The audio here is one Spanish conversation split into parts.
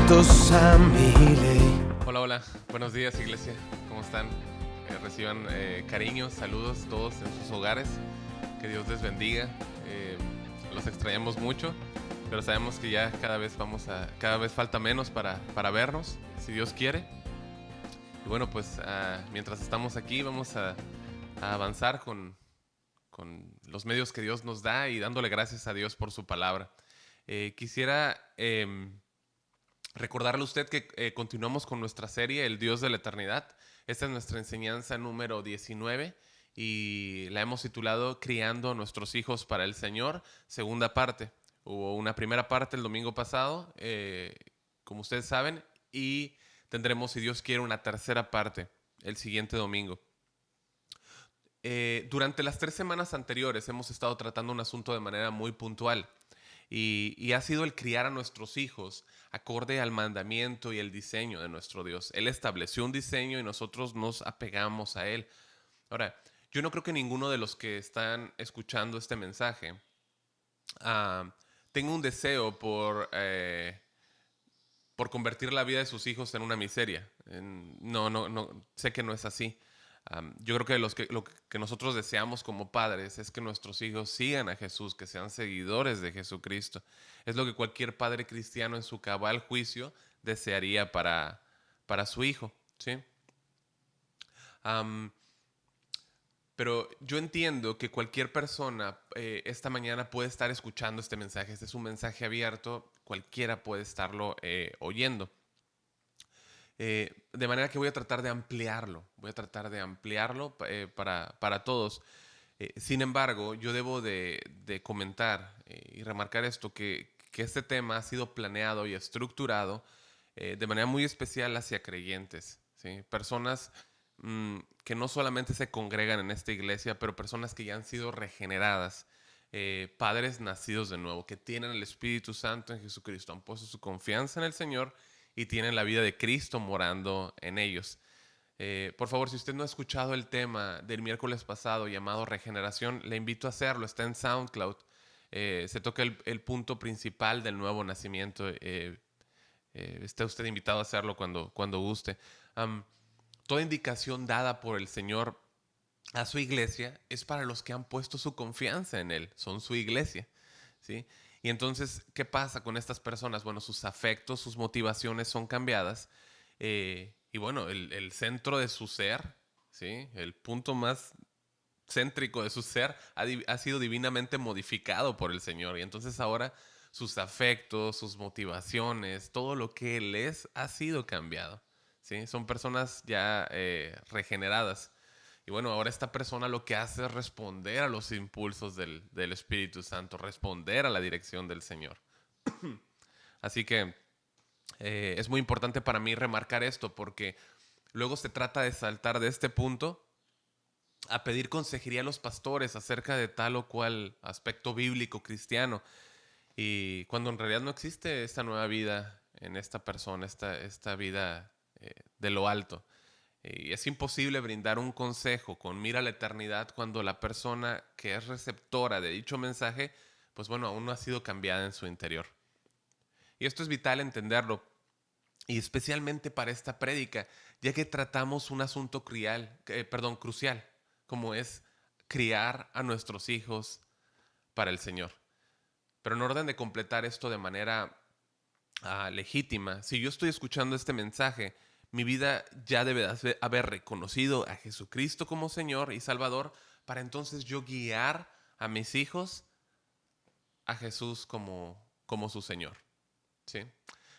atentos a mi ley. Hola, hola, buenos días iglesia, ¿cómo están? Reciban cariños, saludos todos en sus hogares, que Dios les bendiga. Los extrañamos mucho, pero sabemos que ya cada vez falta menos para vernos, si Dios quiere. Y bueno, pues mientras estamos aquí vamos a avanzar con los medios que Dios nos da y dándole gracias a Dios por su palabra. Quisiera recordarle a usted que continuamos con nuestra serie El Dios de la Eternidad. Esta es nuestra enseñanza número 19 y la hemos titulado Criando a nuestros hijos para el Señor, segunda parte. Hubo una primera parte el domingo pasado, como ustedes saben, y tendremos, si Dios quiere, una tercera parte el siguiente domingo. Durante las 3 semanas anteriores hemos estado tratando un asunto de manera muy puntual y ha sido el criar a nuestros hijos acorde al mandamiento y el diseño de nuestro Dios. Él estableció un diseño y nosotros nos apegamos a él. Ahora, yo no creo que ninguno de los que están escuchando este mensaje tenga un deseo por convertir la vida de sus hijos en una miseria. No, sé que no es así. Yo creo que lo que nosotros deseamos como padres es que nuestros hijos sigan a Jesús, que sean seguidores de Jesucristo. Es lo que cualquier padre cristiano en su cabal juicio desearía para su hijo, ¿sí? Pero yo entiendo que cualquier persona esta mañana puede estar escuchando este mensaje. Este es un mensaje abierto, cualquiera puede estarlo oyendo. De manera que voy a tratar de ampliarlo. Voy a tratar de ampliarlo para todos. Sin embargo, yo debo de comentar y remarcar esto, que este tema ha sido planeado y estructurado de manera muy especial hacia creyentes, ¿sí? Personas que no solamente se congregan en esta iglesia, pero personas que ya han sido regeneradas, padres nacidos de nuevo, que tienen el Espíritu Santo en Jesucristo, han puesto su confianza en el Señor y tienen la vida de Cristo morando en ellos. Por favor, si usted no ha escuchado el tema del miércoles pasado llamado Regeneración, le invito a hacerlo. Está en SoundCloud. Se toca el punto principal del nuevo nacimiento. Está usted invitado a hacerlo cuando guste. Toda indicación dada por el Señor a su iglesia es para los que han puesto su confianza en Él. Son su iglesia, ¿sí? Y entonces, ¿qué pasa con estas personas? Bueno, sus afectos, sus motivaciones son cambiadas. Y bueno, el centro de su ser, ¿sí? El punto más céntrico de su ser ha sido divinamente modificado por el Señor. Y entonces ahora sus afectos, sus motivaciones, todo lo que Él es, ha sido cambiado, ¿sí? Son personas ya regeneradas. Y bueno, ahora esta persona lo que hace es responder a los impulsos del Espíritu Santo, responder a la dirección del Señor. Así que es muy importante para mí remarcar esto, porque luego se trata de saltar de este punto a pedir consejería a los pastores acerca de tal o cual aspecto bíblico cristiano, y cuando en realidad no existe esta nueva vida en esta persona, esta vida de lo alto. Y es imposible brindar un consejo con mira a la eternidad cuando la persona que es receptora de dicho mensaje, pues bueno, aún no ha sido cambiada en su interior. Y esto es vital entenderlo, y especialmente para esta prédica, ya que tratamos un asunto crucial, como es criar a nuestros hijos para el Señor. Pero en orden de completar esto de manera legítima, si yo estoy escuchando este mensaje, mi vida ya debe haber reconocido a Jesucristo como Señor y Salvador, para entonces yo guiar a mis hijos a Jesús como su Señor, ¿sí?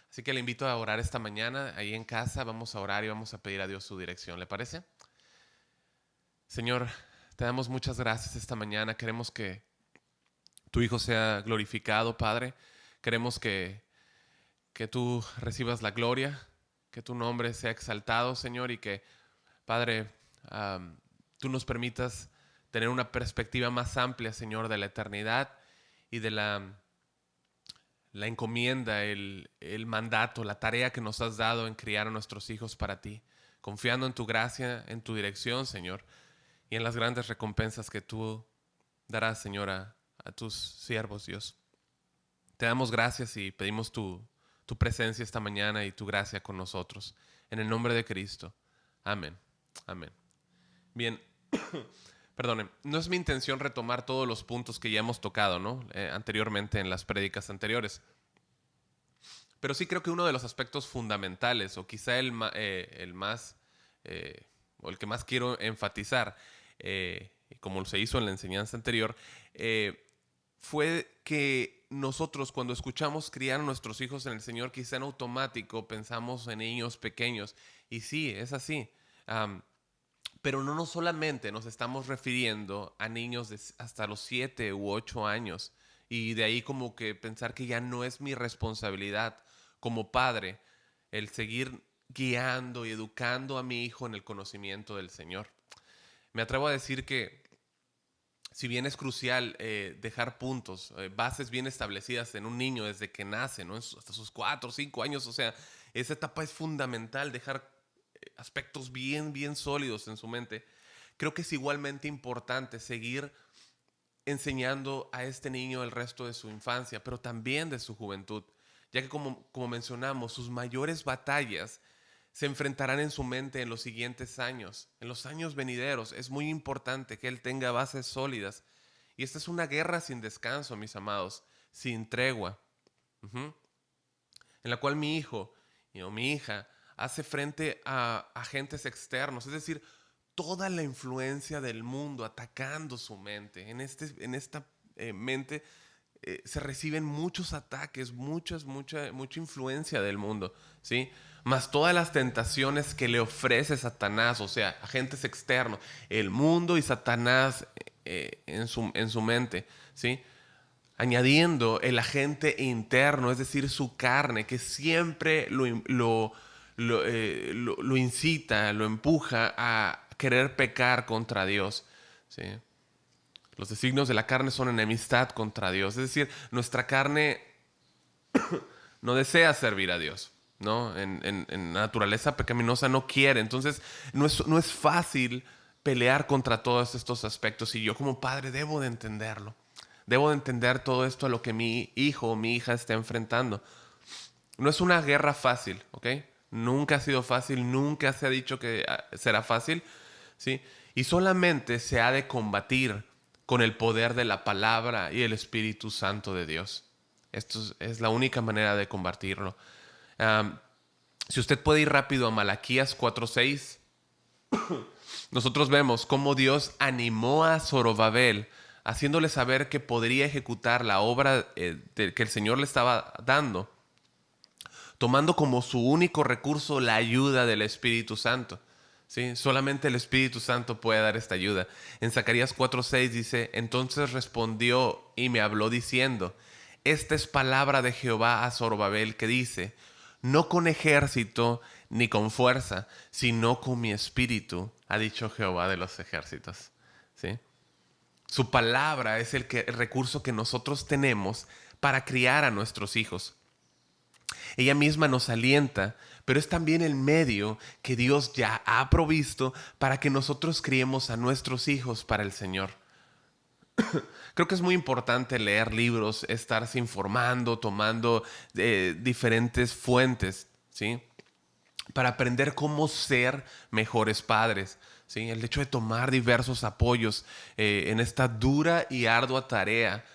Así que le invito a orar esta mañana ahí en casa. Vamos a orar y vamos a pedir a Dios su dirección, ¿le parece? Señor, te damos muchas gracias esta mañana. Queremos que tu Hijo sea glorificado, Padre. Queremos que tú recibas la gloria, que tu nombre sea exaltado, Señor, y que, Padre, tú nos permitas tener una perspectiva más amplia, Señor, de la eternidad y de la encomienda, el mandato, la tarea que nos has dado en criar a nuestros hijos para ti, confiando en tu gracia, en tu dirección, Señor, y en las grandes recompensas que tú darás, Señor, a tus siervos, Dios. Te damos gracias y pedimos tu tu presencia esta mañana y tu gracia con nosotros. En el nombre de Cristo. Amén. Amén. Bien, perdonen, no es mi intención retomar todos los puntos que ya hemos tocado, ¿no? Anteriormente en las prédicas anteriores. Pero sí creo que uno de los aspectos fundamentales, o quizá el más, o el que más quiero enfatizar, como se hizo en la enseñanza anterior, fue que nosotros cuando escuchamos criar a nuestros hijos en el Señor, quizá en automático pensamos en niños pequeños. Y sí, es así. Pero no solamente nos estamos refiriendo a niños de hasta los 7 u 8 años. Y de ahí como que pensar que ya no es mi responsabilidad como padre el seguir guiando y educando a mi hijo en el conocimiento del Señor. Me atrevo a decir que si bien es crucial dejar puntos, bases bien establecidas en un niño desde que nace, ¿no? Hasta sus 4 o 5 años, o sea, esa etapa es fundamental, dejar aspectos bien sólidos en su mente. Creo que es igualmente importante seguir enseñando a este niño el resto de su infancia, pero también de su juventud, ya que como mencionamos, sus mayores batallas se enfrentarán en su mente en los siguientes años, en los años venideros. Es muy importante que él tenga bases sólidas. Y esta es una guerra sin descanso, mis amados, sin tregua, uh-huh, en la cual mi hijo o mi hija hace frente a agentes externos, es decir, toda la influencia del mundo atacando su mente. En esta mente se reciben muchos ataques, mucha influencia del mundo, ¿sí? Más todas las tentaciones que le ofrece Satanás, o sea, agentes externos, el mundo y Satanás en su mente, ¿sí? Añadiendo el agente interno, es decir, su carne, que siempre lo incita, lo empuja a querer pecar contra Dios, ¿sí? Los designios de la carne son enemistad contra Dios. Es decir, nuestra carne no desea servir a Dios, ¿no? En naturaleza pecaminosa no quiere. Entonces, no es fácil pelear contra todos estos aspectos. Y yo como padre debo de entenderlo. Debo de entender todo esto a lo que mi hijo o mi hija está enfrentando. No es una guerra fácil, ¿ok? Nunca ha sido fácil, nunca se ha dicho que será fácil, ¿sí? Y solamente se ha de combatir con el poder de la palabra y el Espíritu Santo de Dios. Esto es la única manera de combatirlo. Si usted puede ir rápido a Malaquías 4:6, nosotros vemos cómo Dios animó a Zorobabel, haciéndole saber que podría ejecutar la obra que el Señor le estaba dando, tomando como su único recurso la ayuda del Espíritu Santo. ¿Sí? Solamente el Espíritu Santo puede dar esta ayuda. En Zacarías 4:6 dice: entonces respondió y me habló diciendo, esta es palabra de Jehová a Zorobabel que dice, no con ejército ni con fuerza, sino con mi espíritu, ha dicho Jehová de los ejércitos. ¿Sí? Su palabra es el recurso que nosotros tenemos para criar a nuestros hijos. Ella misma nos alienta, pero es también el medio que Dios ya ha provisto para que nosotros criemos a nuestros hijos para el Señor. Creo que es muy importante leer libros, estarse informando, tomando diferentes fuentes, ¿sí? Para aprender cómo ser mejores padres, ¿sí? El hecho de tomar diversos apoyos en esta dura y ardua tarea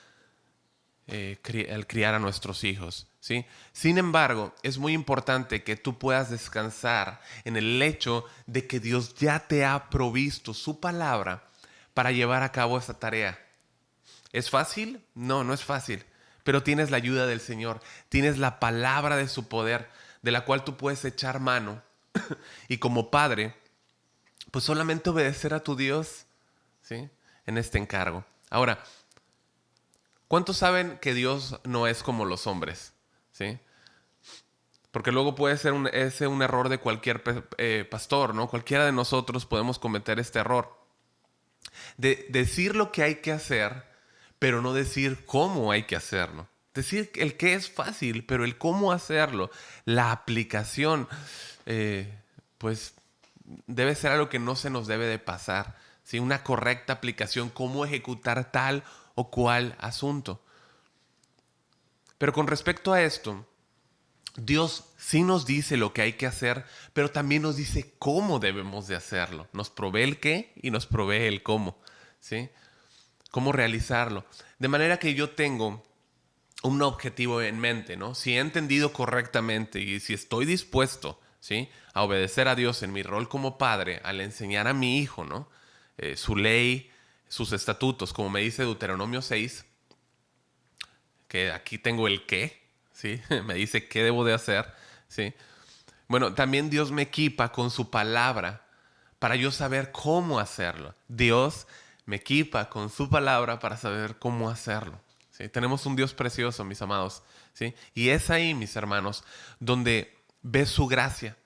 al criar a nuestros hijos, ¿sí? Sin embargo, es muy importante que tú puedas descansar en el hecho de que Dios ya te ha provisto su palabra para llevar a cabo esta tarea. ¿Es fácil? No, no es fácil, pero tienes la ayuda del Señor, tienes la palabra de su poder, de la cual tú puedes echar mano y como padre, pues solamente obedecer a tu Dios, ¿sí? En este encargo. Ahora, ¿cuántos saben que Dios no es como los hombres? ¿Sí? Porque luego puede ser un error de cualquier pastor, ¿no? Cualquiera de nosotros podemos cometer este error. De decir lo que hay que hacer, pero no decir cómo hay que hacerlo. Decir el qué es fácil, pero el cómo hacerlo, la aplicación, pues debe ser algo que no se nos debe de pasar. ¿Sí? Una correcta aplicación, cómo ejecutar tal o cual asunto. Pero con respecto a esto, Dios sí nos dice lo que hay que hacer, pero también nos dice cómo debemos de hacerlo. Nos provee el qué y nos provee el cómo, ¿sí? Cómo realizarlo. De manera que yo tengo un objetivo en mente, ¿no? Si he entendido correctamente y si estoy dispuesto, ¿sí? A obedecer a Dios en mi rol como padre, al enseñar a mi hijo, ¿no? Su ley, sus estatutos, como me dice Deuteronomio 6, que aquí tengo el qué, ¿sí? Me dice qué debo de hacer, ¿sí? Bueno, también Dios me equipa con su palabra para yo saber cómo hacerlo. Dios me equipa con su palabra para saber cómo hacerlo. ¿Sí? Tenemos un Dios precioso, mis amados. ¿Sí? Y es ahí, mis hermanos, donde ves su gracia,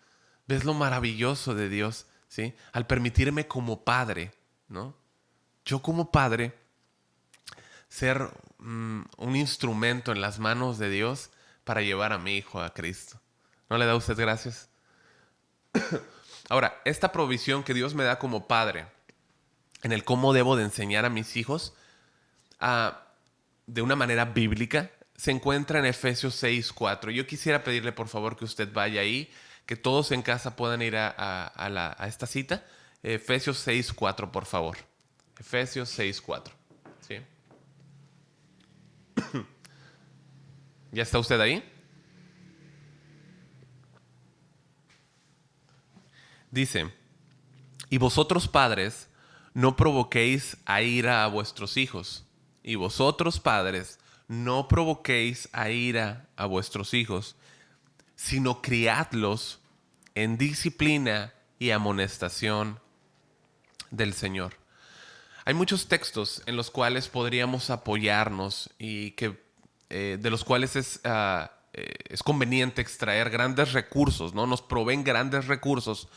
ves lo maravilloso de Dios, ¿sí? Al permitirme como padre, ¿no? Yo como padre ser un instrumento en las manos de Dios para llevar a mi hijo a Cristo. ¿No le da usted gracias? Ahora, esta provisión que Dios me da como padre en el cómo debo de enseñar a mis hijos ah, de una manera bíblica se encuentra en Efesios 6:4. Yo quisiera pedirle por favor que usted vaya ahí, que todos en casa puedan ir a esta cita. Efesios 6:4, por favor. Efesios 6:4. ¿Sí? ¿Ya está usted ahí? Dice, y vosotros padres, no provoquéis a ira a vuestros hijos. Y vosotros padres, no provoquéis a ira a vuestros hijos, sino criadlos en disciplina y amonestación del Señor. Hay muchos textos en los cuales podríamos apoyarnos y que de los cuales es conveniente extraer grandes recursos, ¿no? Nos proveen grandes recursos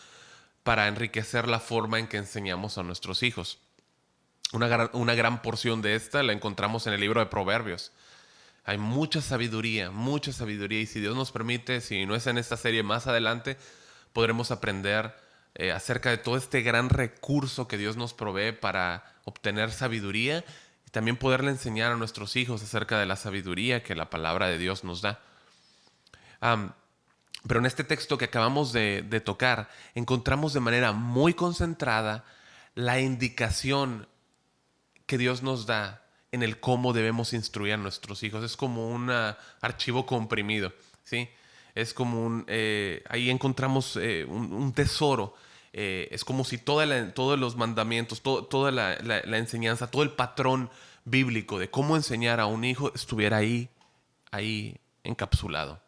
para enriquecer la forma en que enseñamos a nuestros hijos. Una gran porción de esta la encontramos en el libro de Proverbios. Hay mucha sabiduría y si Dios nos permite, si no es en esta serie más adelante, podremos aprender acerca de todo este gran recurso que Dios nos provee para obtener sabiduría y también poderle enseñar a nuestros hijos acerca de la sabiduría que la palabra de Dios nos da. Um, pero en este texto que acabamos de tocar, encontramos de manera muy concentrada la indicación que Dios nos da en el cómo debemos instruir a nuestros hijos. Es como un archivo comprimido, ¿sí? Es como ahí encontramos un tesoro. Es como si todos los mandamientos, toda la enseñanza, todo el patrón bíblico de cómo enseñar a un hijo estuviera ahí encapsulado.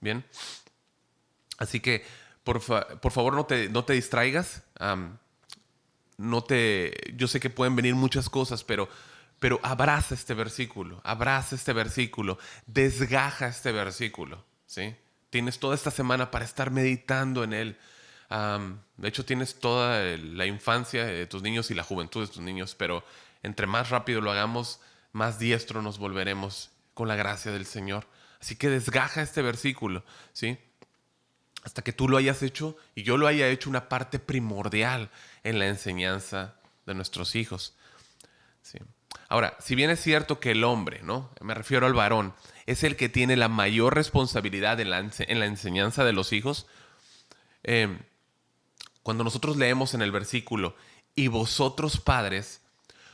Bien. Así que, por favor, no te distraigas. Yo sé que pueden venir muchas cosas, pero abraza este versículo, desgaja este versículo, ¿sí? Tienes toda esta semana para estar meditando en él. De hecho, tienes toda la infancia de tus niños y la juventud de tus niños, pero entre más rápido lo hagamos, más diestro nos volveremos con la gracia del Señor. Así que desgaja este versículo, ¿sí? Hasta que tú lo hayas hecho y yo lo haya hecho una parte primordial en la enseñanza de nuestros hijos. ¿Sí? Ahora, si bien es cierto que el hombre, ¿no? Me refiero al varón, es el que tiene la mayor responsabilidad en la enseñanza de los hijos, eh, cuando nosotros leemos en el versículo, y vosotros padres,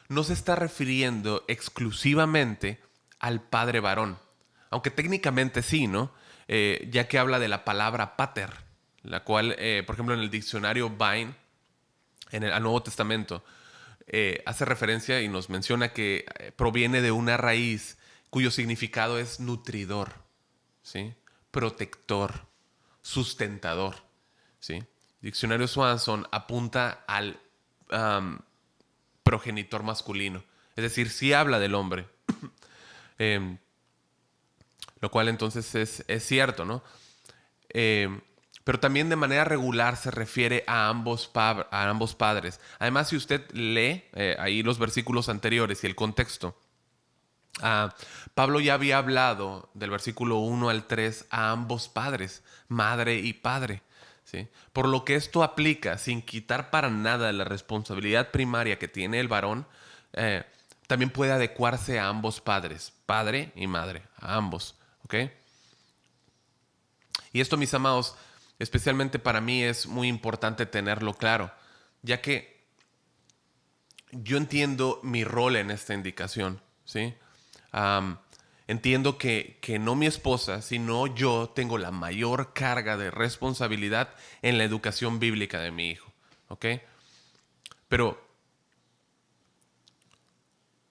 no se está refiriendo exclusivamente al padre varón, aunque técnicamente sí, ¿no? Ya que habla de la palabra pater, la cual, por ejemplo, en el diccionario Vine, al Nuevo Testamento, hace referencia y nos menciona que proviene de una raíz cuyo significado es nutridor, ¿sí? Protector, sustentador, ¿sí? Diccionario Swanson apunta al progenitor masculino, es decir, sí habla del hombre, eh, lo cual entonces es cierto, ¿no? Eh, pero también de manera regular se refiere a ambos padres. Además, si usted lee ahí los versículos anteriores y el contexto, Pablo ya había hablado del versículo 1 al 3 a ambos padres, madre y padre. ¿Sí? Por lo que esto aplica, sin quitar para nada la responsabilidad primaria que tiene el varón, también puede adecuarse a ambos padres, padre y madre, a ambos. ¿Ok? Y esto, mis amados, especialmente para mí es muy importante tenerlo claro, ya que yo entiendo mi rol en esta indicación, ¿sí? Am, Entiendo que no mi esposa, sino yo tengo la mayor carga de responsabilidad en la educación bíblica de mi hijo, ¿ok? Pero,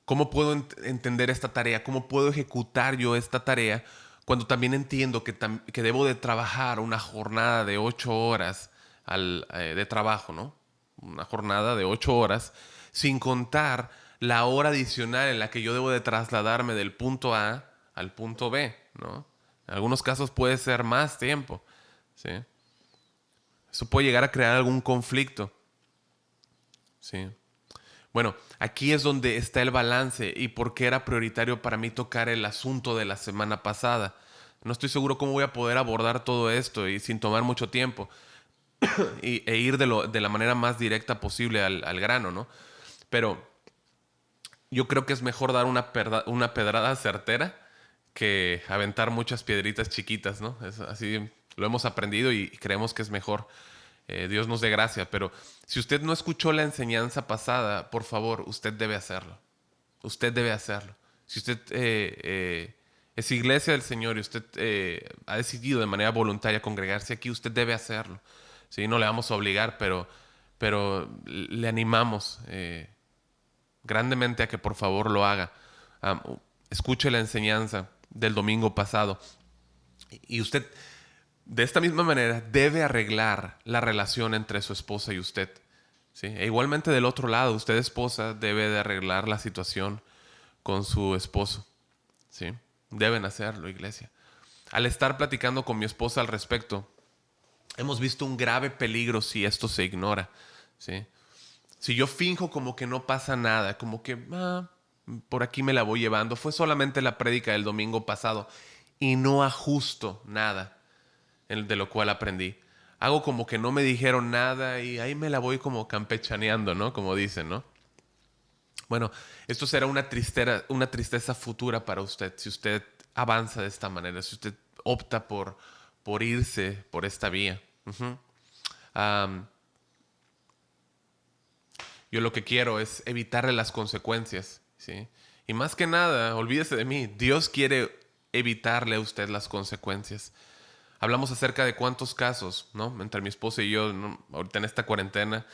¿cómo puedo entender esta tarea? ¿Cómo puedo ejecutar yo esta tarea cuando también entiendo que debo de trabajar una jornada de 8 horas de trabajo, ¿no? Una jornada de 8 horas, sin contar la hora adicional en la que yo debo de trasladarme del punto A al punto B, ¿no? En algunos casos puede ser más tiempo, ¿sí? Eso puede llegar a crear algún conflicto, ¿sí? Bueno, aquí es donde está el balance y por qué era prioritario para mí tocar el asunto de la semana pasada. No estoy seguro cómo voy a poder abordar todo esto y sin tomar mucho tiempo e ir de la manera más directa posible al grano, ¿no? Pero yo creo que es mejor dar una pedrada certera que aventar muchas piedritas chiquitas, ¿no? Así lo hemos aprendido y creemos que es mejor. Dios nos dé gracia, pero si usted no escuchó la enseñanza pasada, por favor, usted debe hacerlo. Usted debe hacerlo. Si usted es iglesia del Señor y usted ha decidido de manera voluntaria congregarse aquí, usted debe hacerlo. ¿Sí? No le vamos a obligar, pero le animamos grandemente a que por favor lo haga. Escuche la enseñanza del domingo pasado y usted de esta misma manera debe arreglar la relación entre su esposa y usted. ¿Sí? E igualmente del otro lado, usted esposa debe de arreglar la situación con su esposo. ¿Sí? Deben hacerlo, iglesia. Al estar platicando con mi esposa al respecto, hemos visto un grave peligro si esto se ignora. ¿Sí? Si yo finjo como que no pasa nada, como que por aquí me la voy llevando, fue solamente la prédica del domingo pasado y no ajusto nada de lo cual aprendí. Hago como que no me dijeron nada y ahí me la voy como campechaneando, ¿no? Como dicen, ¿no? Bueno, esto será una tristeza futura para usted si usted avanza de esta manera, si usted opta por irse por esta vía. Ujú. Am, yo lo que quiero es evitarle las consecuencias, ¿sí? Y más que nada, olvídese de mí, Dios quiere evitarle a usted las consecuencias. Hablamos acerca de cuántos casos, ¿no? Entre mi esposa y yo, ¿no? Ahorita en esta cuarentena,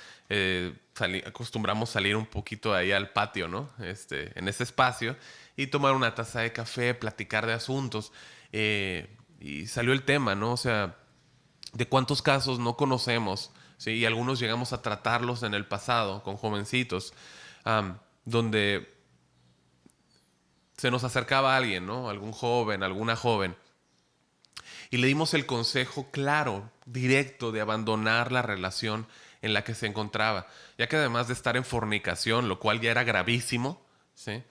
acostumbramos salir un poquito ahí al patio, ¿no? En ese espacio y tomar una taza de café, platicar de asuntos. Y salió el tema, ¿no? O sea, de cuántos casos no conocemos, ¿sí? Y algunos llegamos a tratarlos en el pasado con jovencitos, donde se nos acercaba alguien, ¿no? Algún joven, alguna joven y le dimos el consejo claro, directo, de abandonar la relación en la que se encontraba, ya que además de estar en fornicación, lo cual ya era gravísimo, ¿sí?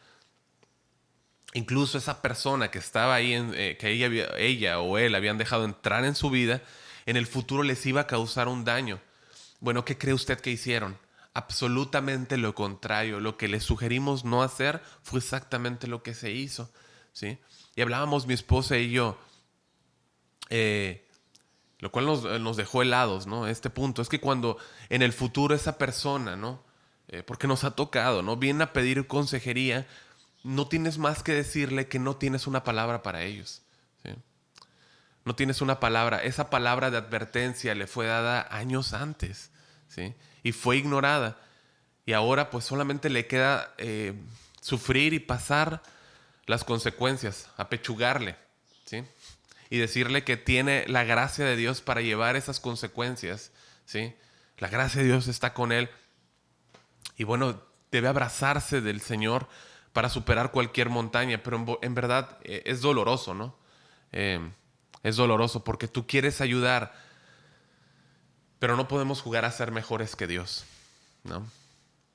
Incluso esa persona que estaba ahí, que ella o él habían dejado entrar en su vida, en el futuro les iba a causar un daño. Bueno, ¿qué cree usted que hicieron? Absolutamente lo contrario. Lo que les sugerimos no hacer fue exactamente lo que se hizo, ¿sí? Y hablábamos mi esposa y yo, eh, lo cual nos dejó helados, ¿no? Este punto es que cuando en el futuro esa persona, ¿no? Porque nos ha tocado, ¿no? Viene a pedir consejería, no tienes más que decirle que no tienes una palabra para ellos, ¿sí? No tienes una palabra. Esa palabra de advertencia le fue dada años antes, ¿sí? Y fue ignorada. Y ahora pues solamente le queda sufrir y pasar las consecuencias, apechugarle, ¿sí? Y decirle que tiene la gracia de Dios para llevar esas consecuencias, ¿sí? La gracia de Dios está con él. Y bueno, debe abrazarse del Señor para superar cualquier montaña, pero en verdad es doloroso, ¿no? Eh, es doloroso porque tú quieres ayudar, pero no podemos jugar a ser mejores que Dios, ¿no?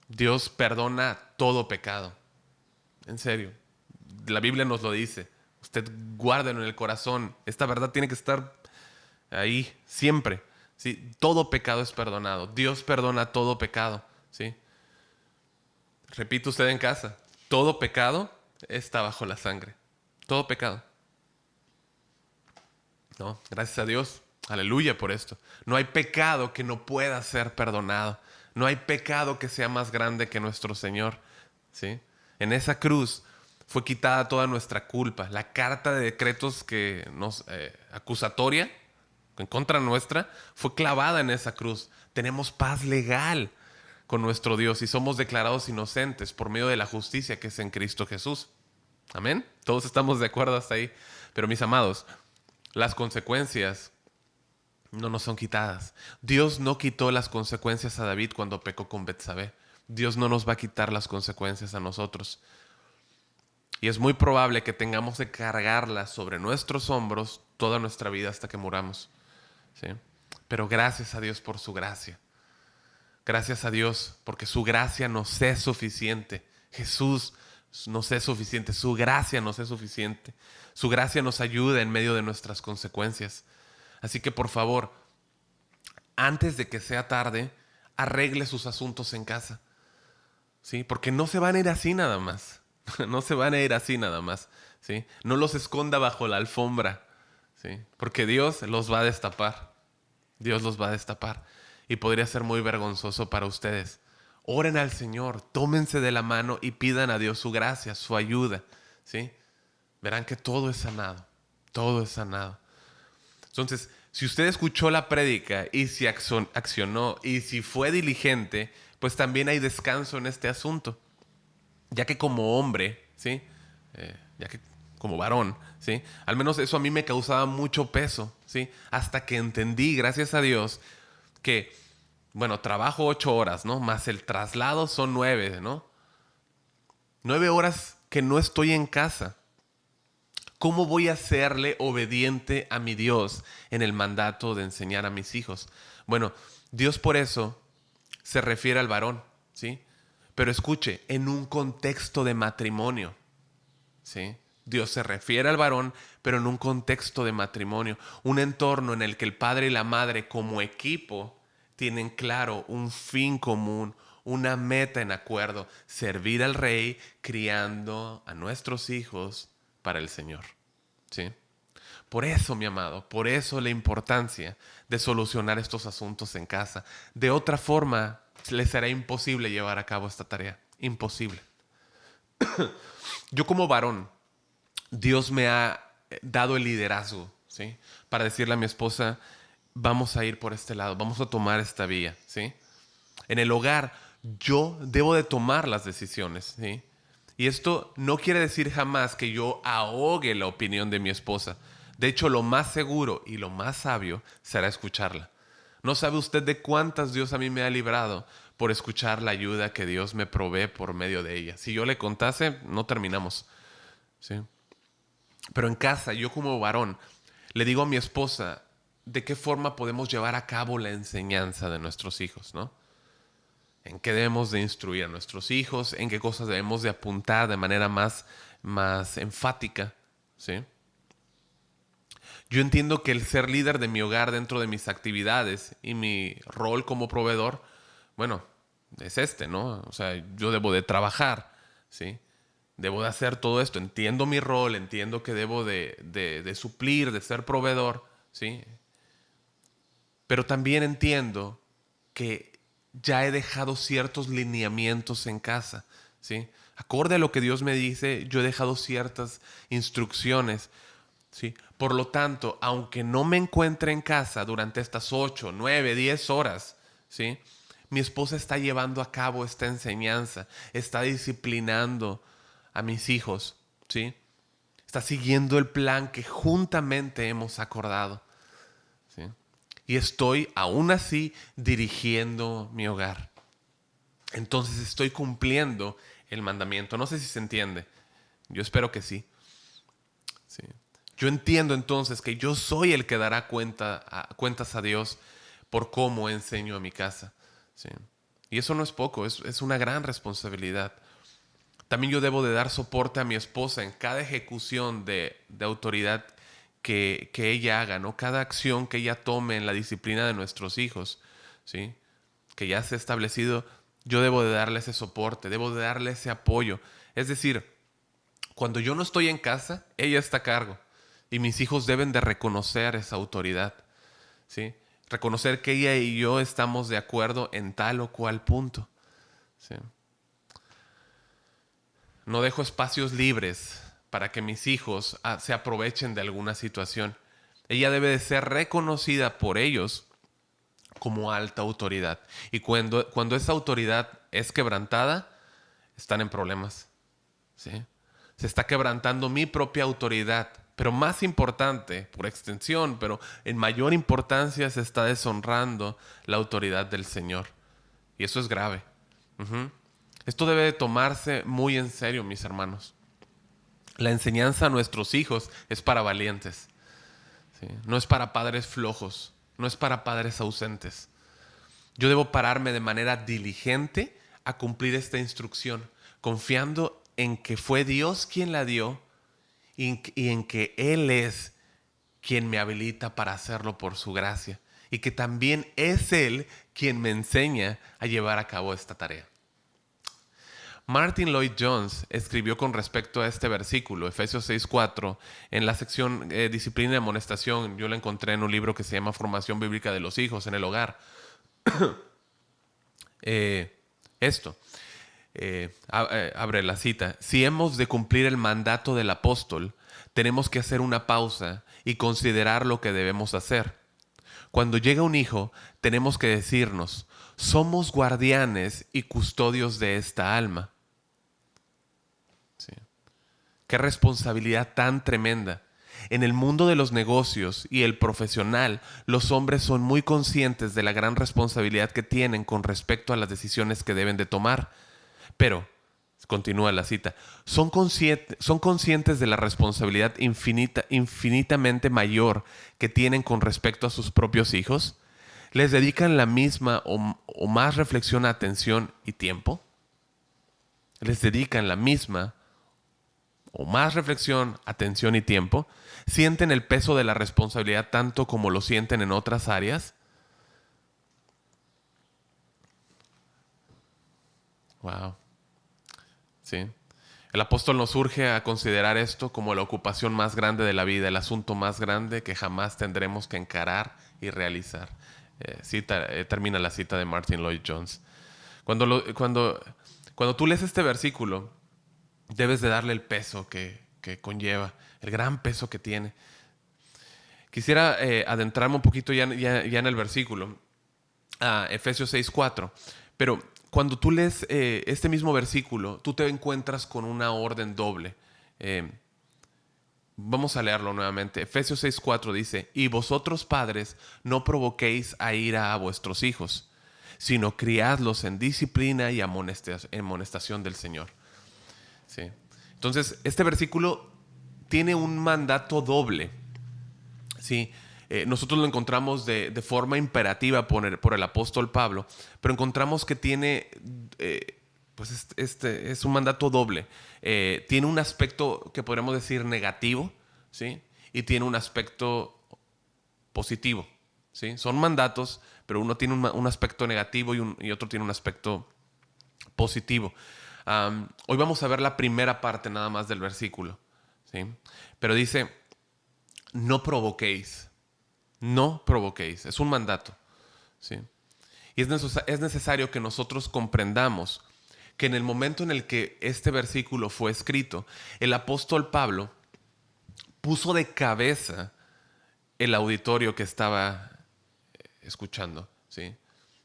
Dios perdona todo pecado, en serio. La Biblia nos lo dice. Usted guárdelo en el corazón. Esta verdad tiene que estar ahí siempre. ¿Sí? Todo pecado es perdonado. Dios perdona todo pecado. ¿Sí? Repite usted en casa. Todo pecado está bajo la sangre. Todo pecado. ¿no? Gracias a Dios. Aleluya por esto. No hay pecado que no pueda ser perdonado. No hay pecado que sea más grande que nuestro Señor. ¿Sí? En esa cruz fue quitada toda nuestra culpa. La carta de decretos que nos acusatoria en contra nuestra fue clavada en esa cruz. Tenemos paz legal con nuestro Dios y somos declarados inocentes por medio de la justicia que es en Cristo Jesús. Amén. Todos estamos de acuerdo hasta ahí. Pero mis amados, las consecuencias no nos son quitadas. Dios no quitó las consecuencias a David cuando pecó con Betsabé. Dios no nos va a quitar las consecuencias a nosotros. Y es muy probable que tengamos que cargarlas sobre nuestros hombros toda nuestra vida hasta que muramos. ¿Sí? Pero gracias a Dios por su gracia. Gracias a Dios porque su gracia nos es suficiente. Jesús nos es suficiente. Su gracia nos es suficiente. Su gracia nos ayuda en medio de nuestras consecuencias. Así que por favor, antes de que sea tarde, arregle sus asuntos en casa. ¿Sí? Porque no se van a ir así nada más. No se van a ir así nada más. ¿Sí? No los esconda bajo la alfombra. ¿Sí? Porque Dios los va a destapar. Dios los va a destapar. Y podría ser muy vergonzoso para ustedes. Oren al Señor, tómense de la mano y pidan a Dios su gracia, su ayuda. ¿Sí? Verán que todo es sanado. Todo es sanado. Entonces, si usted escuchó la prédica y si accionó y si fue diligente, pues también hay descanso en este asunto. Ya que como hombre, ¿sí? Ya que como varón, ¿sí? Al menos eso a mí me causaba mucho peso, ¿sí? Hasta que entendí, gracias a Dios, que, bueno, trabajo 8 horas, ¿no? Más el traslado son 9, ¿no? 9 horas que no estoy en casa. ¿Cómo voy a serle obediente a mi Dios en el mandato de enseñar a mis hijos? Bueno, Dios por eso se refiere al varón, ¿sí? Pero escuche, en un contexto de matrimonio, ¿sí? Dios se refiere al varón, pero en un contexto de matrimonio, un entorno en el que el padre y la madre como equipo tienen claro un fin común, una meta en acuerdo, servir al rey criando a nuestros hijos para el Señor. ¿Sí? Por eso, mi amado, por eso la importancia de solucionar estos asuntos en casa. De otra forma, les será imposible llevar a cabo esta tarea. Imposible. Yo como varón, Dios me ha dado el liderazgo, ¿sí? Para decirle a mi esposa, vamos a ir por este lado, vamos a tomar esta vía, ¿sí? En el hogar, yo debo de tomar las decisiones, ¿sí? Y esto no quiere decir jamás que yo ahogue la opinión de mi esposa. De hecho, lo más seguro y lo más sabio será escucharla. No sabe usted de cuántas Dios a mí me ha librado por escuchar la ayuda que Dios me provee por medio de ella. Si yo le contase, no terminamos, ¿sí? Pero en casa, yo como varón, le digo a mi esposa de qué forma podemos llevar a cabo la enseñanza de nuestros hijos, ¿no? En qué debemos de instruir a nuestros hijos, en qué cosas debemos de apuntar de manera más enfática, ¿sí? Yo entiendo que el ser líder de mi hogar dentro de mis actividades y mi rol como proveedor, bueno, es este, ¿no? O sea, yo debo de trabajar, ¿sí? Debo de hacer todo esto. Entiendo mi rol, entiendo que debo de suplir, de ser proveedor, ¿sí? Pero también entiendo que ya he dejado ciertos lineamientos en casa, ¿sí? Acorde a lo que Dios me dice, yo he dejado ciertas instrucciones, ¿sí? Por lo tanto, aunque no me encuentre en casa durante estas 8, 9, 10 horas, ¿sí? Mi esposa está llevando a cabo esta enseñanza, está disciplinando a mis hijos, ¿sí? Está siguiendo el plan que juntamente hemos acordado, ¿sí? Y estoy aún así dirigiendo mi hogar. Entonces estoy cumpliendo el mandamiento. No sé si se entiende. Yo espero que sí. Sí. Yo entiendo entonces que yo soy el que dará cuentas a Dios por cómo enseño a mi casa. Sí. Y eso no es poco, es una gran responsabilidad. También yo debo de dar soporte a mi esposa en cada ejecución de autoridad que ella haga, ¿no? Cada acción que ella tome en la disciplina de nuestros hijos, ¿sí? Que ya se ha establecido, yo debo de darle ese soporte, debo de darle ese apoyo. Es decir, cuando yo no estoy en casa, ella está a cargo. Y mis hijos deben de reconocer esa autoridad, ¿sí? Reconocer que ella y yo estamos de acuerdo en tal o cual punto, ¿sí? No dejo espacios libres para que mis hijos se aprovechen de alguna situación. Ella debe de ser reconocida por ellos como alta autoridad. Y cuando esa autoridad es quebrantada, están en problemas, ¿sí? Se está quebrantando mi propia autoridad. Pero más importante, por extensión, pero en mayor importancia, se está deshonrando la autoridad del Señor. Y eso es grave. Ujú. Esto debe de tomarse muy en serio, mis hermanos. La enseñanza a nuestros hijos es para valientes, ¿sí? No es para padres flojos, no es para padres ausentes. Yo debo pararme de manera diligente a cumplir esta instrucción, confiando en que fue Dios quien la dio y en que Él es quien me habilita para hacerlo por su gracia, y que también es Él quien me enseña a llevar a cabo esta tarea. Martin Lloyd Jones escribió con respecto a este versículo, Efesios 6:4, en la sección Disciplina y Amonestación. Yo lo encontré en un libro que se llama Formación Bíblica de los Hijos en el Hogar. Esto, abre la cita: si hemos de cumplir el mandato del apóstol, tenemos que hacer una pausa y considerar lo que debemos hacer. Cuando llega un hijo, tenemos que decirnos: somos guardianes y custodios de esta alma. ¿Sí? Qué responsabilidad tan tremenda. En el mundo de los negocios y el profesional, los hombres son muy conscientes de la gran responsabilidad que tienen con respecto a las decisiones que deben de tomar. Pero, continúa la cita, son conscientes de la responsabilidad infinitamente mayor que tienen con respecto a sus propios hijos. ¿Les dedican la misma o más reflexión, atención y tiempo? ¿Les dedican la misma o más reflexión, atención y tiempo? ¿Sienten el peso de la responsabilidad tanto como lo sienten en otras áreas? Wow. Sí. El apóstol nos urge a considerar esto como la ocupación más grande de la vida, el asunto más grande que jamás tendremos que encarar y realizar. Termina la cita de Martin Lloyd Jones. Cuando tú lees este versículo, debes de darle el peso que conlleva, el gran peso que tiene. Quisiera adentrarme un poquito ya en el versículo, Efesios 6:4, pero cuando tú lees este mismo versículo, tú te encuentras con una orden doble. Vamos a leerlo nuevamente. Efesios 6:4 dice: y vosotros, padres, no provoquéis a ira a vuestros hijos, sino criadlos en disciplina y amonestación del Señor. ¿Sí? Entonces, este versículo tiene un mandato doble. ¿Sí? Nosotros lo encontramos de forma imperativa por el apóstol Pablo, pero encontramos que tiene, pues es un mandato doble. Tiene un aspecto que podríamos decir negativo, ¿sí? Y tiene un aspecto positivo, ¿sí? Son mandatos, pero uno tiene un aspecto negativo y otro tiene un aspecto positivo. Hoy vamos a ver la primera parte nada más del versículo, ¿sí? Pero dice: no provoquéis. No provoquéis. Es un mandato, ¿sí? Y es necesario que nosotros comprendamos que en el momento en el que este versículo fue escrito, el apóstol Pablo puso de cabeza el auditorio que estaba escuchando, ¿sí?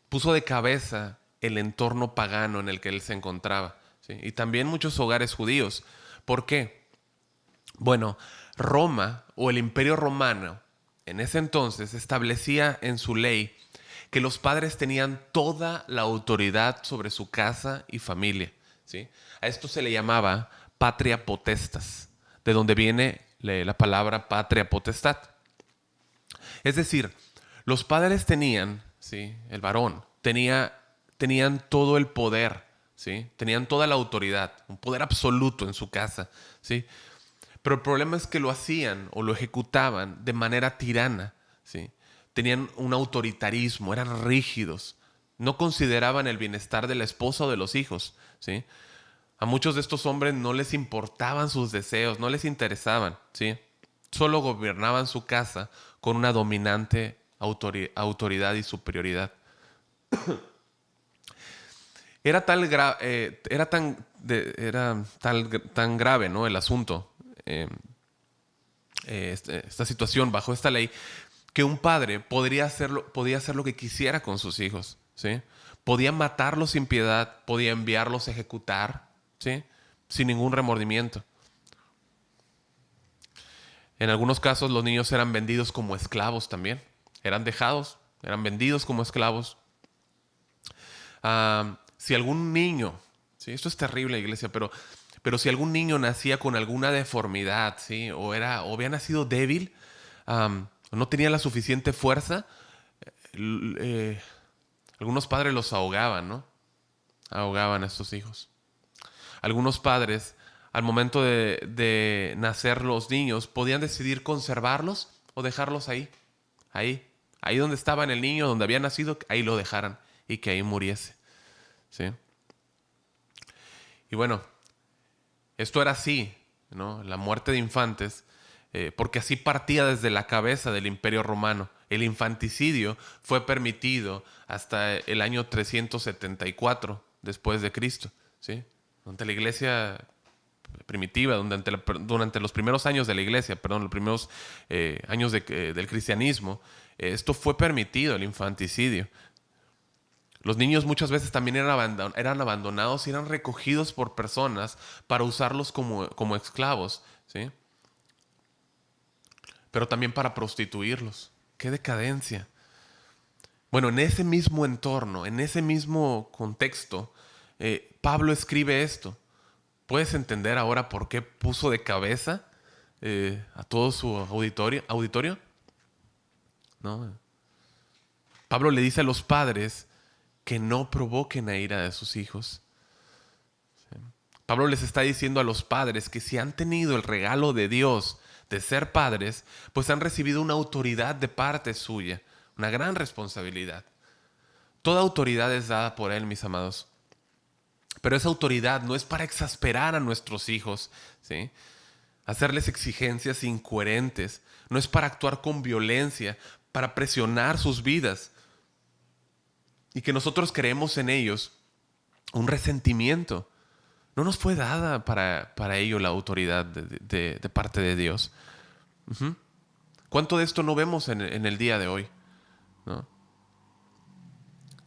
Puso de cabeza el entorno pagano en el que él se encontraba, ¿sí? Y también muchos hogares judíos. ¿Por qué? Bueno, Roma o el Imperio Romano en ese entonces establecía en su ley que los padres tenían toda la autoridad sobre su casa y familia, ¿sí? A esto se le llamaba patria potestas, de donde viene la palabra patria potestad. Es decir, los padres tenían, ¿sí? El varón tenían todo el poder, ¿sí? Tenían toda la autoridad, un poder absoluto en su casa, ¿sí? Pero el problema es que lo hacían o lo ejecutaban de manera tirana, ¿sí? Tenían un autoritarismo, eran rígidos, no consideraban el bienestar de la esposa o de los hijos, ¿sí? A muchos de estos hombres no les importaban sus deseos, no les interesaban, ¿sí? solo gobernaban su casa con una dominante autoridad y superioridad. Era tan grave, ¿no?, el asunto, esta situación bajo esta ley, que un padre podía hacer lo que quisiera con sus hijos, ¿sí? Podía matarlos sin piedad, podía enviarlos a ejecutar, ¿sí?, sin ningún remordimiento. En algunos casos los niños eran vendidos como esclavos también. Eran vendidos como esclavos. Si algún niño, ¿sí?, esto es terrible, iglesia, pero si algún niño nacía con alguna deformidad, ¿sí?, o había nacido débil, no tenía la suficiente fuerza, algunos padres los ahogaban, ¿no? Ahogaban a estos hijos. Algunos padres, al momento de nacer los niños, podían decidir conservarlos o dejarlos ahí donde estaba el niño, donde había nacido, ahí lo dejaran y que ahí muriese, ¿sí? Y bueno, esto era así, ¿no?, la muerte de infantes, porque así partía desde la cabeza del Imperio Romano. El infanticidio fue permitido hasta el año 374 después de Cristo, ¿sí? Durante la iglesia primitiva, durante los primeros años de la iglesia, perdón, los primeros años del cristianismo, esto fue permitido, el infanticidio. Los niños muchas veces también eran abandonados y eran recogidos por personas para usarlos como esclavos, ¿sí? Pero también para prostituirlos. ¡Qué decadencia! Bueno, en ese mismo entorno, en ese mismo contexto, Pablo escribe esto. ¿Puedes entender ahora por qué puso de cabeza a todo su auditorio? ¿No? Pablo le dice a los padres que no provoquen a ira de sus hijos. ¿Sí? Pablo les está diciendo a los padres que si han tenido el regalo de Dios de ser padres, pues han recibido una autoridad de parte suya, una gran responsabilidad. Toda autoridad es dada por Él, mis amados. Pero esa autoridad no es para exasperar a nuestros hijos, ¿sí?, hacerles exigencias incoherentes. No es para actuar con violencia, para presionar sus vidas. Y que nosotros creemos en ellos un resentimiento. No nos fue dada para ello la autoridad de parte de Dios. ¿Cuánto de esto no vemos en el día de hoy? ¿No?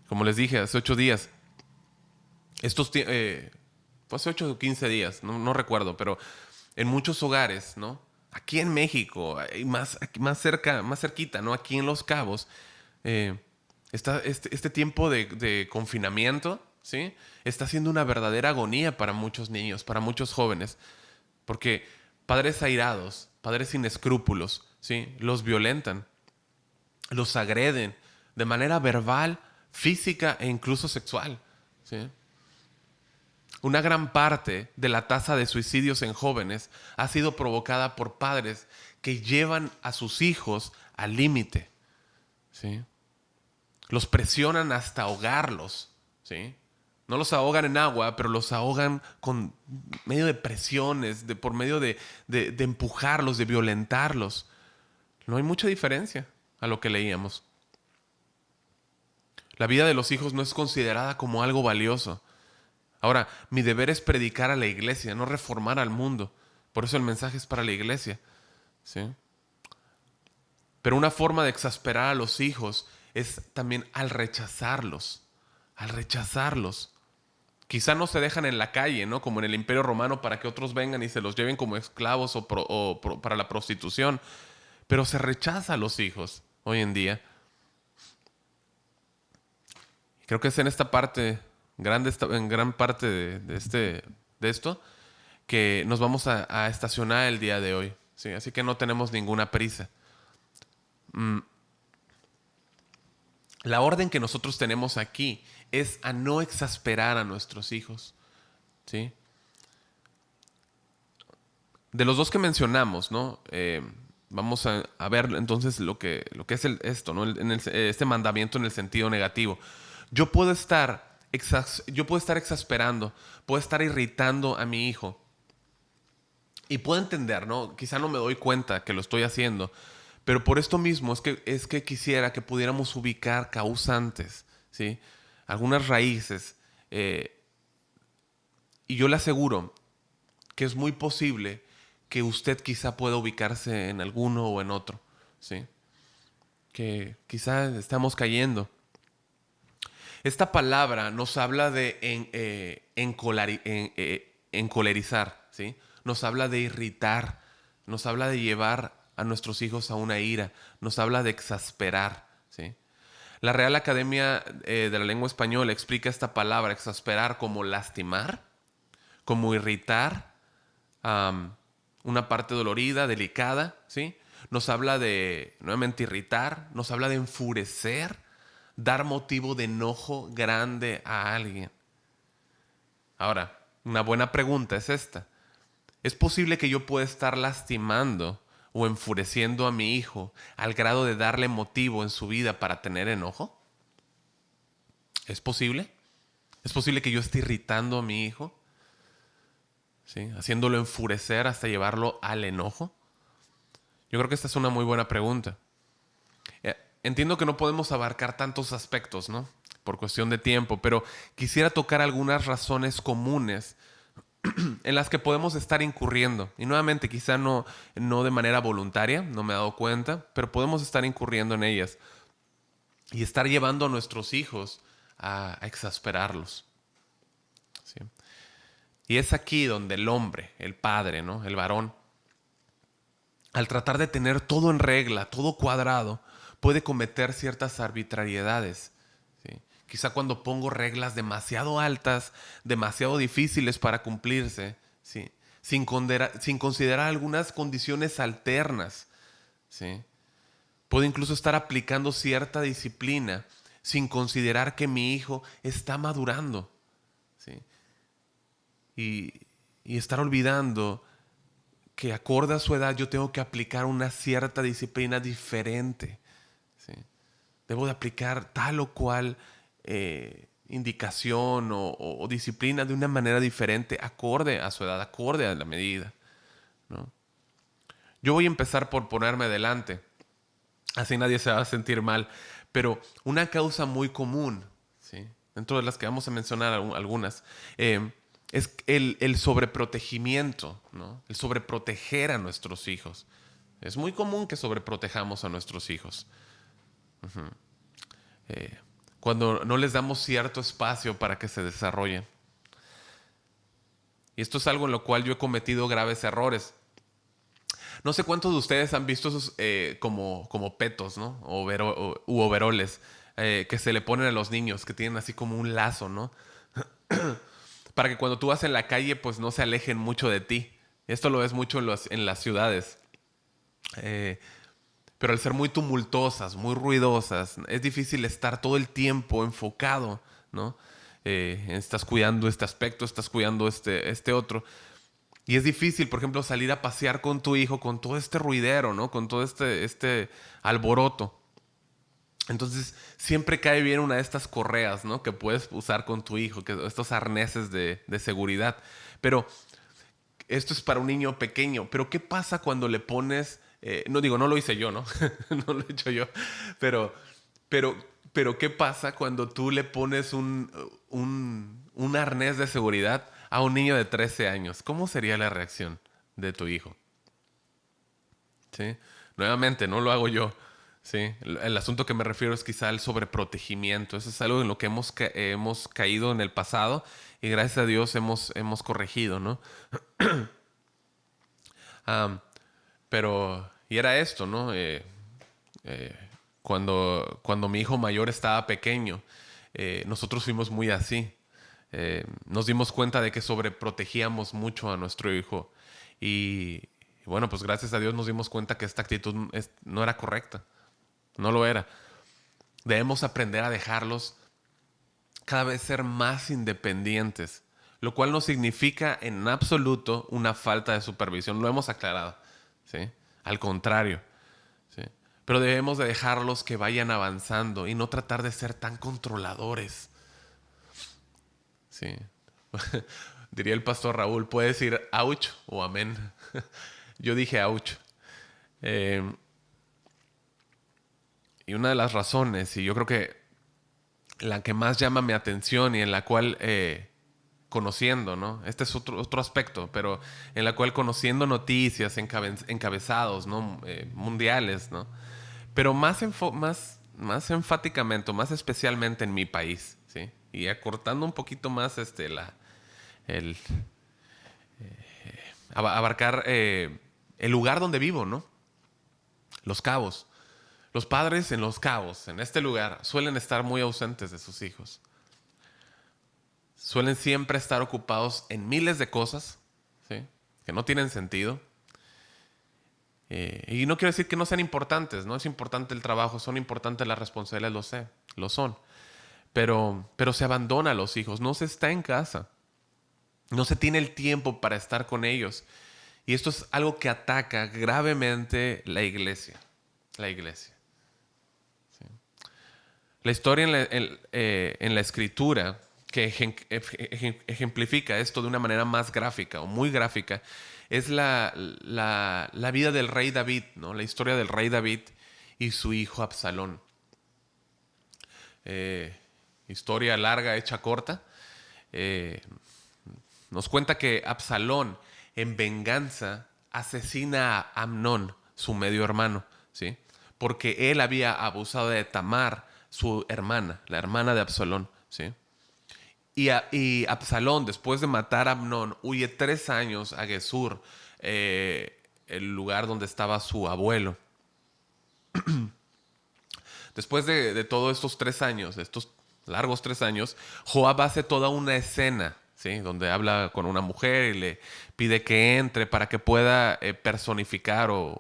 Como les dije, hace 8 días, fue hace 8 o 15 días, no recuerdo, pero en muchos hogares, ¿no?, aquí en México, y más cerquita, ¿no?, aquí en Los Cabos, está este tiempo de confinamiento, ¿sí?, está siendo una verdadera agonía para muchos niños, para muchos jóvenes, porque padres airados, padres sin escrúpulos, ¿sí?, los violentan, los agreden de manera verbal, física e incluso sexual, ¿sí? Una gran parte de la tasa de suicidios en jóvenes ha sido provocada por padres que llevan a sus hijos al límite, ¿sí? Los presionan hasta ahogarlos, ¿sí? No los ahogan en agua, pero los ahogan con medio de presiones, por medio de empujarlos, de violentarlos. No hay mucha diferencia a lo que leíamos. La vida de los hijos no es considerada como algo valioso. Ahora, mi deber es predicar a la iglesia, no reformar al mundo. Por eso el mensaje es para la iglesia, ¿sí? Pero una forma de exasperar a los hijos es también al rechazarlos. Al rechazarlos. Quizá no se dejan en la calle, ¿no?, como en el Imperio Romano, para que otros vengan y se los lleven como esclavos o para la prostitución. Pero se rechaza a los hijos hoy en día. Creo que es en esta parte, en gran parte de esto, que nos vamos a estacionar el día de hoy, ¿sí? Así que no tenemos ninguna prisa. La orden que nosotros tenemos aquí es a no exasperar a nuestros hijos, ¿sí? De los dos que mencionamos, ¿no? Vamos a ver entonces lo que es esto, ¿no?, este mandamiento en el sentido negativo. Yo puedo estar exasperando, puedo estar irritando a mi hijo Y puedo entender, ¿no? Quizá no me doy cuenta que lo estoy haciendo, pero por esto mismo es que quisiera que pudiéramos ubicar causantes, ¿sí? Algunas raíces. Y yo le aseguro que es muy posible que usted quizá pueda ubicarse en alguno o en otro, ¿sí? Que quizá estamos cayendo. Esta palabra nos habla de encolerizar, ¿sí? Nos habla de irritar, nos habla de llevar a nuestros hijos a una ira, nos habla de exasperar, ¿sí? La Real Academia de la Lengua Española explica esta palabra, exasperar, como lastimar, como irritar, am, una parte dolorida, delicada, ¿sí? Nos habla de, nuevamente, irritar, nos habla de enfurecer, dar motivo de enojo grande a alguien. Ahora, una buena pregunta es esta. ¿Es posible que yo pueda estar lastimando o enfureciendo a mi hijo al grado de darle motivo en su vida para tener enojo? ¿Es posible? ¿Es posible que yo esté irritando a mi hijo? ¿Sí? Haciéndolo enfurecer hasta llevarlo al enojo. Yo creo que esta es una muy buena pregunta. Entiendo que no podemos abarcar tantos aspectos, ¿no? Por cuestión de tiempo, pero quisiera tocar algunas razones comunes en las que podemos estar incurriendo. Y nuevamente, quizá no de manera voluntaria, no me he dado cuenta, pero podemos estar incurriendo en ellas y estar llevando a nuestros hijos a exasperarlos, ¿sí? Y es aquí donde el hombre, el padre, ¿no? El varón, al tratar de tener todo en regla, todo cuadrado, puede cometer ciertas arbitrariedades, ¿sí? Quizá cuando pongo reglas demasiado altas, demasiado difíciles para cumplirse, ¿sí? Sin considerar algunas condiciones alternas, ¿sí? Puedo incluso estar aplicando cierta disciplina sin considerar que mi hijo está madurando, ¿sí? Y, y estar olvidando que acorde a su edad yo tengo que aplicar una cierta disciplina diferente, ¿sí? Debo de aplicar tal o cual indicación o disciplina de una manera diferente, acorde a su edad, acorde a la medida, ¿no? Yo voy a empezar por ponerme delante, así nadie se va a sentir mal, pero una causa muy común, ¿sí? Dentro de las que vamos a mencionar algunas, es el sobreprotegimiento, ¿no? El sobreproteger a nuestros hijos. Es muy común que sobreprotejamos a nuestros hijos. eh, Cuando no les damos cierto espacio para que se desarrollen. Y esto es algo en lo cual yo he cometido graves errores. No sé cuántos de ustedes han visto esos como petos, ¿no? U overoles que se le ponen a los niños, que tienen así como un lazo, ¿no? Para que cuando tú vas en la calle, pues no se alejen mucho de ti. Esto lo ves mucho en las ciudades. Eh, pero al ser muy tumultuosas, muy ruidosas, es difícil estar todo el tiempo enfocado, ¿no? Estás cuidando este aspecto, estás cuidando este otro. Y es difícil, por ejemplo, salir a pasear con tu hijo con todo este ruidero, ¿no? Con todo este alboroto. Entonces, siempre cae bien una de estas correas, ¿no? Que puedes usar con tu hijo, estos arneses de seguridad. Pero esto es para un niño pequeño. Pero ¿qué pasa cuando le pones... no digo, no lo hice yo, ¿no? No lo he hecho yo. Pero, pero, pero ¿qué pasa cuando tú le pones un arnés de seguridad a un niño de 13 años? ¿Cómo sería la reacción de tu hijo? ¿Sí? Nuevamente, no lo hago yo. ¿Sí? El asunto que me refiero es quizá al sobreprotegimiento. Eso es algo en lo que hemos caído en el pasado y gracias a Dios hemos corregido, ¿no? Am, pero, y era esto, ¿no? Eh, cuando mi hijo mayor estaba pequeño, nosotros fuimos muy así. Nos dimos cuenta de que sobreprotegíamos mucho a nuestro hijo. Y bueno, pues gracias a Dios nos dimos cuenta que esta actitud no era correcta. No lo era. Debemos aprender a dejarlos cada vez ser más independientes, lo cual no significa en absoluto una falta de supervisión. Lo hemos aclarado, ¿sí? Al contrario, ¿sí? Pero debemos de dejarlos que vayan avanzando y no tratar de ser tan controladores, ¿sí? Diría el pastor Raúl, puede decir ouch o amén. Yo dije ouch. Y una de las razones, y yo creo que la que más llama mi atención y en la cual conociendo, ¿no? Este es otro aspecto, pero en la cual conociendo noticias, encabezados, ¿no? Mundiales, ¿no? Pero más enfáticamente, más especialmente en mi país, ¿sí? Y acortando un poquito más el abarcar el lugar donde vivo, ¿no? Los Cabos. Los padres en Los Cabos, en este lugar, suelen estar muy ausentes de sus hijos. Suelen siempre estar ocupados en miles de cosas, ¿sí? Que no tienen sentido. Y no quiero decir que no sean importantes, no es importante el trabajo, son importantes las responsabilidades, lo son. Pero se abandona a los hijos, no se está en casa, no se tiene el tiempo para estar con ellos. Y esto es algo que ataca gravemente la iglesia. La iglesia. ¿Sí? La historia en la escritura que ejemplifica esto de una manera más gráfica o muy gráfica es la vida del rey David, ¿no? La historia del rey David y su hijo Absalón. Historia larga, hecha corta. Nos cuenta que Absalón, en venganza, asesina a Amnón, su medio hermano, ¿sí? Porque él había abusado de Tamar, su hermana, la hermana de Absalón, ¿sí? Y Absalón, después de matar a Amnón, huye 3 años a Gesur, el lugar donde estaba su abuelo. Después de todos estos 3 años, estos largos 3 años, Joab hace toda una escena, ¿sí? Donde habla con una mujer y le pide que entre para que pueda personificar o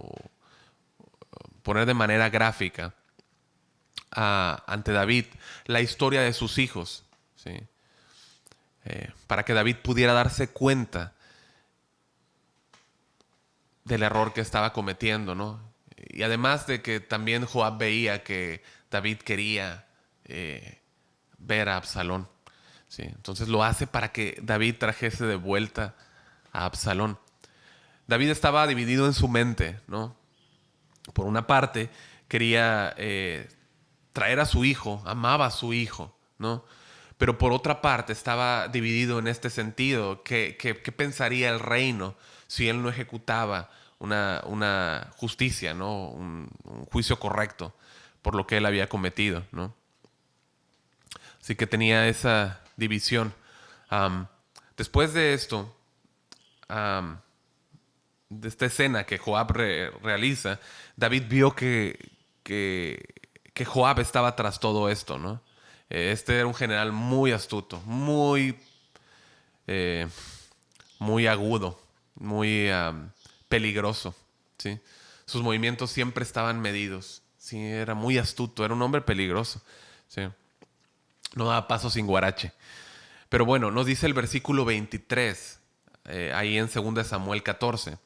poner de manera gráfica ante David la historia de sus hijos, ¿sí? Para que David pudiera darse cuenta del error que estaba cometiendo, ¿no? Y además de que también Joab veía que David quería ver a Absalón, ¿sí? Entonces lo hace para que David trajese de vuelta a Absalón. David estaba dividido en su mente, ¿no? Por una parte, quería traer a su hijo, amaba a su hijo, ¿no? Pero por otra parte estaba dividido en este sentido. ¿Qué pensaría el reino si él no ejecutaba una justicia, ¿no? Un juicio correcto por lo que él había cometido, ¿no? Así que tenía esa división. Después de esto, de esta escena que Joab realiza, David vio que Joab estaba tras todo esto, ¿no? Este era un general muy astuto, muy agudo, muy peligroso, ¿sí? Sus movimientos siempre estaban medidos, ¿sí? Era muy astuto, era un hombre peligroso, ¿sí? No daba paso sin guarache. Pero bueno, nos dice el versículo 23, ahí en 2 Samuel 14,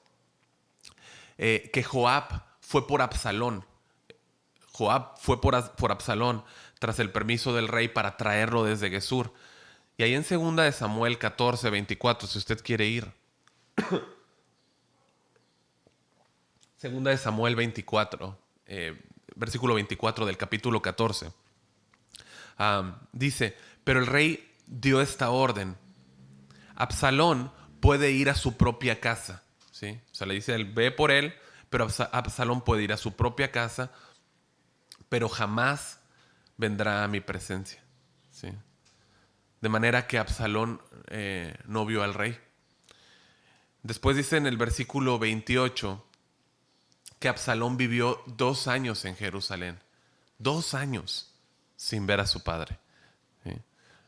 que Joab fue por Absalón. Joab fue por Absalón tras el permiso del rey para traerlo desde Gesur. Y ahí en 2 Samuel 14, 24, si usted quiere ir. 2 Samuel 24, versículo 24 del capítulo 14. Dice, pero el rey dio esta orden. Absalón puede ir a su propia casa, ¿sí? O sea, le dice, él ve por él, pero Absalón puede ir a su propia casa, pero jamás vendrá a mi presencia, ¿sí? De manera que Absalón no vio al rey. Después dice en el versículo 28 que Absalón vivió 2 años en Jerusalén. 2 años sin ver a su padre, ¿sí?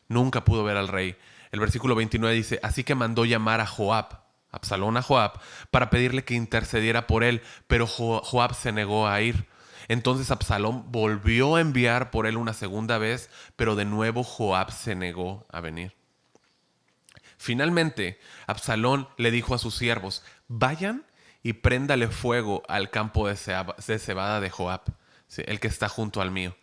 Nunca pudo ver al rey. El versículo 29 dice, así que mandó llamar a Joab, Absalón a Joab, para pedirle que intercediera por él, pero Joab se negó a ir. Entonces Absalón volvió a enviar por él una segunda vez, pero de nuevo Joab se negó a venir. Finalmente, Absalón le dijo a sus siervos, vayan y préndale fuego al campo de cebada de Joab, ¿sí? El que está junto al mío.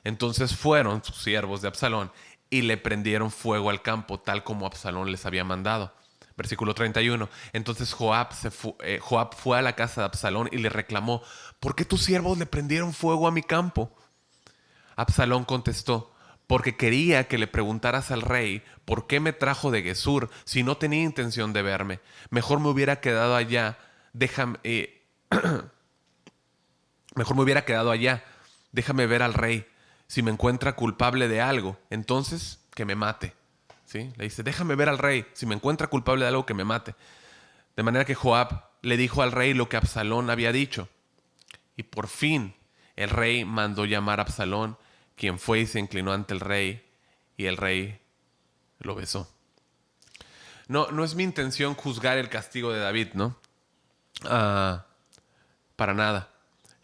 Entonces fueron sus siervos de Absalón y le prendieron fuego al campo, tal como Absalón les había mandado. Versículo 31. Entonces Joab fue a la casa de Absalón y le reclamó: ¿por qué tus siervos le prendieron fuego a mi campo? Absalón contestó: porque quería que le preguntaras al rey por qué me trajo de Gesur si no tenía intención de verme. Mejor me hubiera quedado allá. Déjame, mejor me hubiera quedado allá. Déjame ver al rey. Si me encuentra culpable de algo, entonces que me mate. ¿Sí? Le dice: déjame ver al rey. Si me encuentra culpable de algo, que me mate. De manera que Joab le dijo al rey lo que Absalón había dicho. Y por fin el rey mandó llamar a Absalón, quien fue y se inclinó ante el rey, y el rey lo besó. No, no es mi intención juzgar el castigo de David, ¿no? Ah, para nada.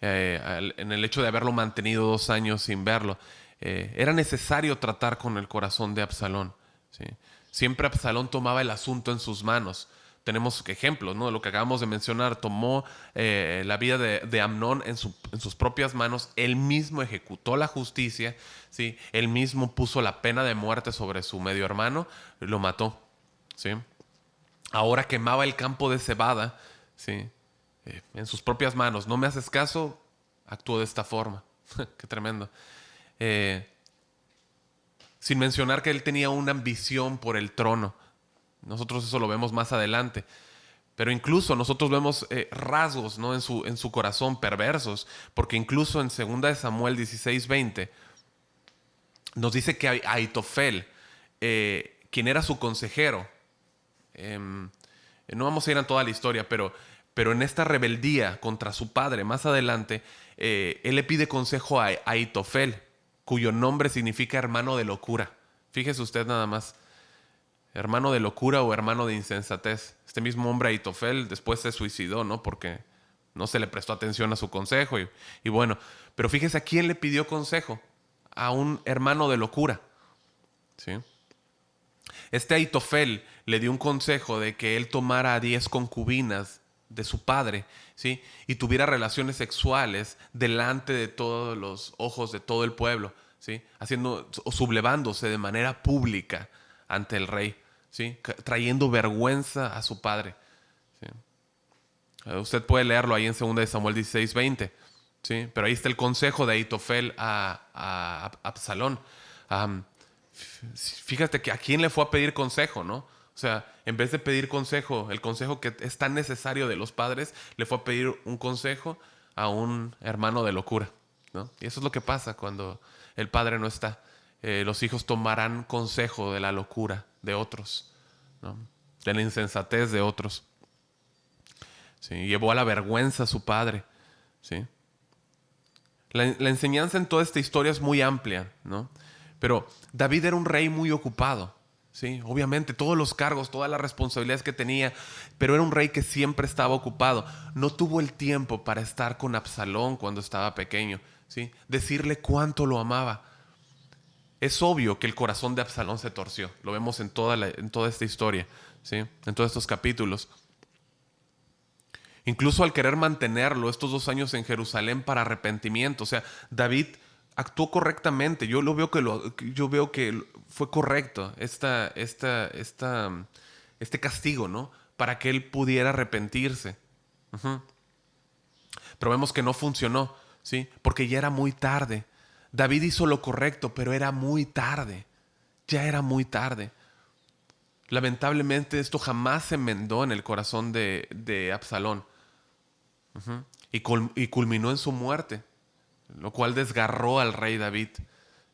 En el hecho de haberlo mantenido 2 años sin verlo, era necesario tratar con el corazón de Absalón. ¿Sí? Siempre Absalón tomaba el asunto en sus manos. Tenemos ejemplos, ¿no? De lo que acabamos de mencionar. Tomó la vida de Amnón en sus propias manos. Él mismo ejecutó la justicia. ¿Sí? Él mismo puso la pena de muerte sobre su medio hermano. Lo mató. ¿Sí? Ahora quemaba el campo de cebada. ¿Sí? En sus propias manos. No me haces caso, actúo de esta forma. Qué tremendo. Eh, Sin mencionar que él tenía una ambición por el trono. Nosotros eso lo vemos más adelante. Pero incluso nosotros vemos rasgos, ¿no? en su corazón perversos. Porque incluso en 2 de Samuel 16:20 nos dice que Ahitofel, quien era su consejero, no vamos a ir a toda la historia, pero en esta rebeldía contra su padre, más adelante, él le pide consejo a Ahitofel, cuyo nombre significa hermano de locura. Fíjese usted nada más, hermano de locura o hermano de insensatez. Este mismo hombre, Ahitofel, después se suicidó, ¿no? Porque no se le prestó atención a su consejo. Y bueno, pero fíjese a quién le pidió consejo. A un hermano de locura. ¿Sí? Este Ahitofel le dio un consejo de que él tomara a 10 concubinas de su padre, ¿sí? Y tuviera relaciones sexuales delante de todos los ojos de todo el pueblo, ¿sí? Haciendo o sublevándose de manera pública ante el rey, ¿sí? Trayendo vergüenza a su padre, ¿sí? Usted puede leerlo ahí en 2 de Samuel 16:20, ¿sí? Pero ahí está el consejo de Ahitofel a Absalón. Um, Fíjate que a quién le fue a pedir consejo, ¿no? O sea, en vez de pedir consejo, el consejo que es tan necesario de los padres, le fue a pedir un consejo a un hermano de locura, ¿no? Y eso es lo que pasa cuando el padre no está. Los hijos tomarán consejo de la locura de otros, ¿no? De la insensatez de otros. ¿Sí? Llevó a la vergüenza a su padre, ¿sí? La enseñanza en toda esta historia es muy amplia, ¿no? Pero David era un rey muy ocupado, ¿sí? Obviamente, todos los cargos, todas las responsabilidades que tenía, pero era un rey que siempre estaba ocupado. No tuvo el tiempo para estar con Absalón cuando estaba pequeño, ¿sí? Decirle cuánto lo amaba. Es obvio que el corazón de Absalón se torció. Lo vemos en toda esta historia, ¿sí? En todos estos capítulos. Incluso al querer mantenerlo estos 2 años en Jerusalén para arrepentimiento. O sea, David actuó correctamente. Yo veo que fue correcto este castigo, ¿no? Para que él pudiera arrepentirse. Ujú. Pero vemos que no funcionó, ¿sí? Porque ya era muy tarde. David hizo lo correcto, pero era muy tarde. Ya era muy tarde. Lamentablemente esto jamás se enmendó en el corazón de Absalón. Ujú. Y culminó en su muerte, lo cual desgarró al rey David.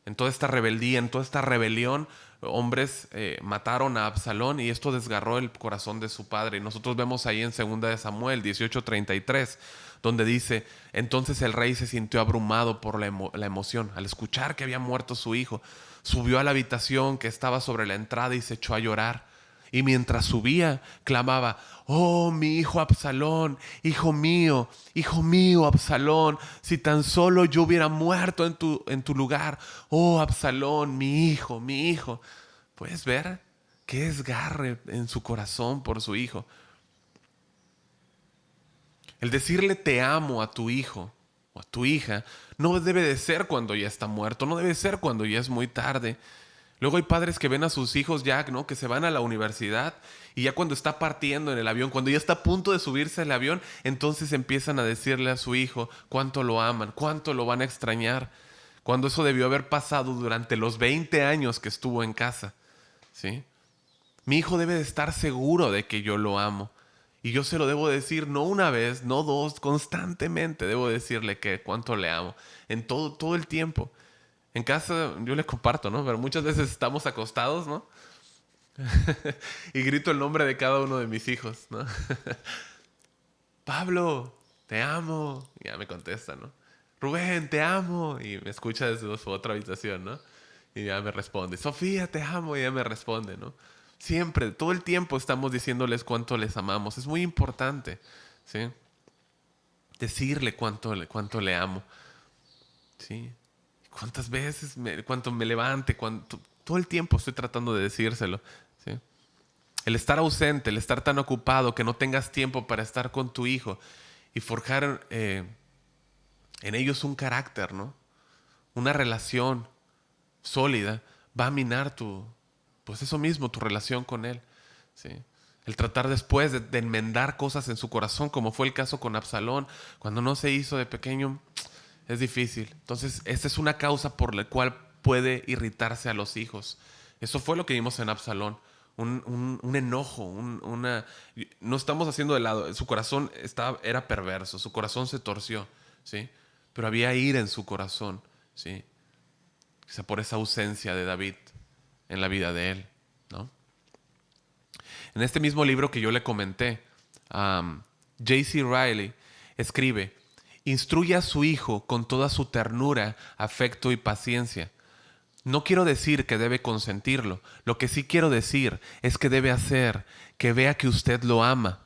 En toda esta rebeldía, en toda esta rebelión, hombres mataron a Absalón y esto desgarró el corazón de su padre. Y nosotros vemos ahí en 2 de Samuel 18:33, donde dice: entonces el rey se sintió abrumado por la emoción. Al escuchar que había muerto su hijo, subió a la habitación que estaba sobre la entrada y se echó a llorar. Y mientras subía, clamaba: oh, mi hijo Absalón, hijo mío Absalón, si tan solo yo hubiera muerto en tu lugar. Oh, Absalón, mi hijo, mi hijo. ¿Puedes ver qué desgarre en su corazón por su hijo? El decirle te amo a tu hijo o a tu hija no debe de ser cuando ya está muerto, no debe ser cuando ya es muy tarde. Luego hay padres que ven a sus hijos ya, ¿no? Que se van a la universidad y ya cuando está partiendo en el avión, cuando ya está a punto de subirse al avión, entonces empiezan a decirle a su hijo cuánto lo aman, cuánto lo van a extrañar, cuando eso debió haber pasado durante los 20 años que estuvo en casa, ¿sí? Mi hijo debe de estar seguro de que yo lo amo. Y yo se lo debo decir no una vez, no dos, constantemente debo decirle que cuánto le amo. En todo el tiempo. En casa yo le comparto, ¿no? Pero muchas veces estamos acostados, ¿no? Y grito el nombre de cada uno de mis hijos, ¿no? Pablo, te amo. Y ya me contesta, ¿no? Rubén, te amo. Y me escucha desde su otra habitación, ¿no? Y ya me responde. Sofía, te amo. Y ya me responde, ¿no? Siempre, todo el tiempo estamos diciéndoles cuánto les amamos. Es muy importante, ¿sí? Decirle cuánto le amo, ¿sí? ¿Cuántas veces, cuánto me levante, todo el tiempo estoy tratando de decírselo, ¿sí? El estar ausente, el estar tan ocupado que no tengas tiempo para estar con tu hijo y forjar en ellos un carácter, ¿no? Una relación sólida va a minar pues eso mismo, tu relación con él, ¿sí? El tratar después de enmendar cosas en su corazón, como fue el caso con Absalón, cuando no se hizo de pequeño, es difícil. Entonces, esta es una causa por la cual puede irritarse a los hijos. Eso fue lo que vimos en Absalón. Un enojo, una... No estamos haciendo de lado. Su corazón era perverso, su corazón se torció, ¿sí? Pero había ira en su corazón, ¿sí? Quizá por esa ausencia de David en la vida de él, ¿no? En este mismo libro que yo le comenté, J.C. Riley escribe: instruye a su hijo con toda su ternura, afecto y paciencia. No quiero decir que debe consentirlo. Lo que sí quiero decir es que debe hacer que vea que usted lo ama.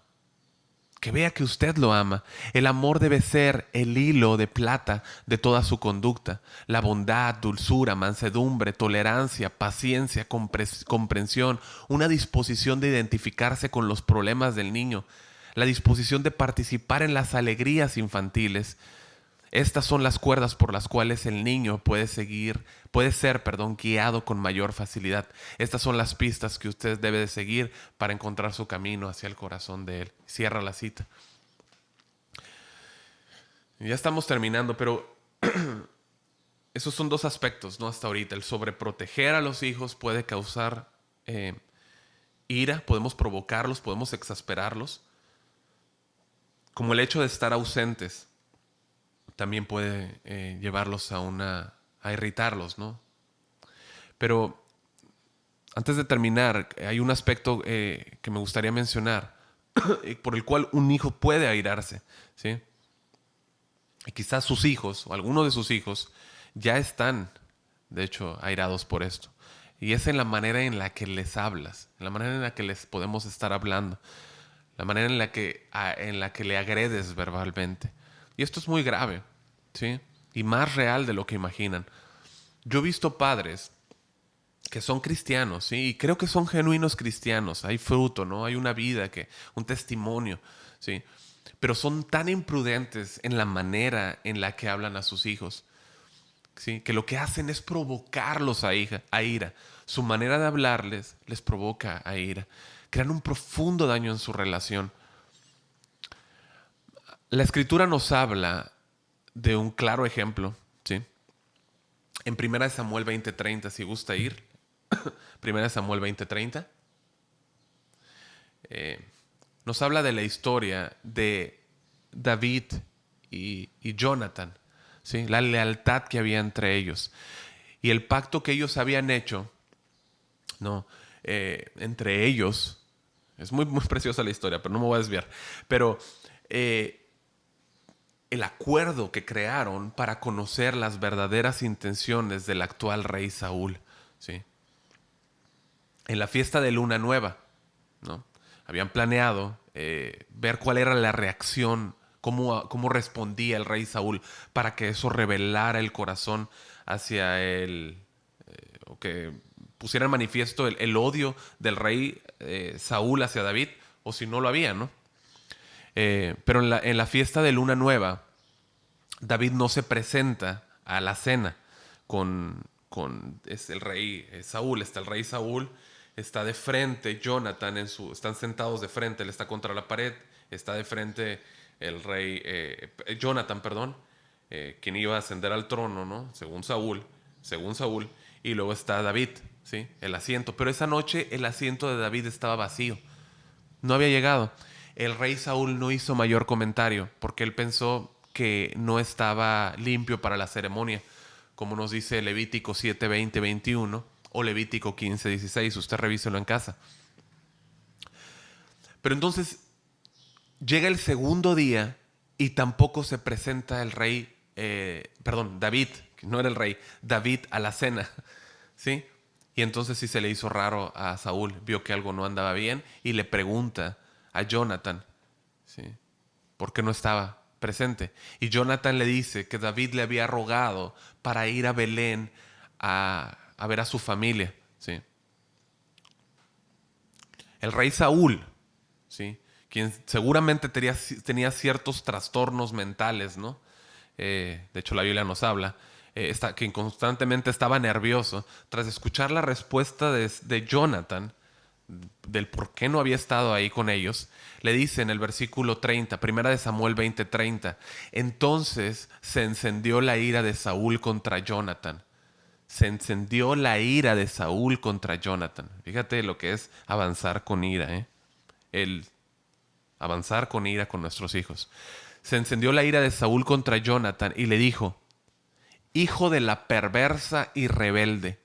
Que vea que usted lo ama. El amor debe ser el hilo de plata de toda su conducta. La bondad, dulzura, mansedumbre, tolerancia, paciencia, comprensión, una disposición de identificarse con los problemas del niño, la disposición de participar en las alegrías infantiles. Estas son las cuerdas por las cuales el niño puede ser, guiado con mayor facilidad. Estas son las pistas que usted debe de seguir para encontrar su camino hacia el corazón de él. Cierra la cita. Ya estamos terminando, pero esos son dos aspectos, ¿no? Hasta ahorita. El sobreproteger a los hijos puede causar ira, podemos provocarlos, podemos exasperarlos. Como el hecho de estar ausentes también puede llevarlos a irritarlos, ¿no? Pero antes de terminar, hay un aspecto que me gustaría mencionar por el cual un hijo puede airarse, ¿sí? Y quizás sus hijos o alguno de sus hijos ya están, de hecho, airados por esto. Y es en la manera en la que les hablas, en la manera en la que les podemos estar hablando, la manera en la que le agredes verbalmente. Y esto es muy grave, ¿sí? Y más real de lo que imaginan. Yo he visto padres que son cristianos, ¿sí? Y creo que son genuinos cristianos. Hay fruto, ¿no? Hay una vida, un testimonio, ¿sí? Pero son tan imprudentes en la manera en la que hablan a sus hijos, ¿sí? Que lo que hacen es provocarlos a ira. Su manera de hablarles les provoca a ira. Crean un profundo daño en su relación. La Escritura nos habla de un claro ejemplo, ¿sí? En 1 Samuel 20:30, si gusta ir. 1 Samuel 20:30. Nos habla de la historia de David y Jonathan, ¿sí? La lealtad que había entre ellos y el pacto que ellos habían hecho, ¿no? Entre ellos. Es muy, muy preciosa la historia, pero no me voy a desviar. Pero el acuerdo que crearon para conocer las verdaderas intenciones del actual rey Saúl, ¿sí? En la fiesta de Luna Nueva, ¿no? Habían planeado ver cuál era la reacción, cómo respondía el rey Saúl, para que eso revelara el corazón hacia él, o que pusiera en manifiesto el odio del rey Saúl hacia David, o si no lo había, ¿no? Pero en la fiesta de Luna Nueva, David no se presenta a la cena con es el rey Saúl, está el rey Saúl, está de frente Jonathan están sentados de frente, él está contra la pared, está de frente el rey, Jonathan, perdón, quien iba a ascender al trono, ¿no? Según Saúl, y luego está David, ¿sí? El asiento, pero esa noche el asiento de David estaba vacío, no había llegado. El rey Saúl no hizo mayor comentario porque él pensó que no estaba limpio para la ceremonia, como nos dice Levítico 7, 20, 21 o Levítico 15, 16. Usted revíselo en casa. Pero entonces llega el segundo día y tampoco se presenta el rey, David, que no era el rey, David a la cena, ¿sí? Y entonces sí se le hizo raro a Saúl, vio que algo no andaba bien y le pregunta a Jonathan, ¿sí? ¿Por qué no estaba presente? Y Jonathan le dice que David le había rogado para ir a Belén a ver a su familia, ¿sí? El rey Saúl, ¿sí? Quien seguramente tenía ciertos trastornos mentales, ¿no? De hecho, la Biblia nos habla, quien constantemente estaba nervioso, tras escuchar la respuesta de Jonathan, del por qué no había estado ahí con ellos, le dice en el versículo 30, primera de Samuel 20:30, entonces se encendió la ira de Saúl contra Jonathan. Se encendió la ira de Saúl contra Jonathan. Fíjate lo que es avanzar con ira, ¿eh? El avanzar con ira con nuestros hijos. Se encendió la ira de Saúl contra Jonathan y le dijo, hijo de la perversa y rebelde,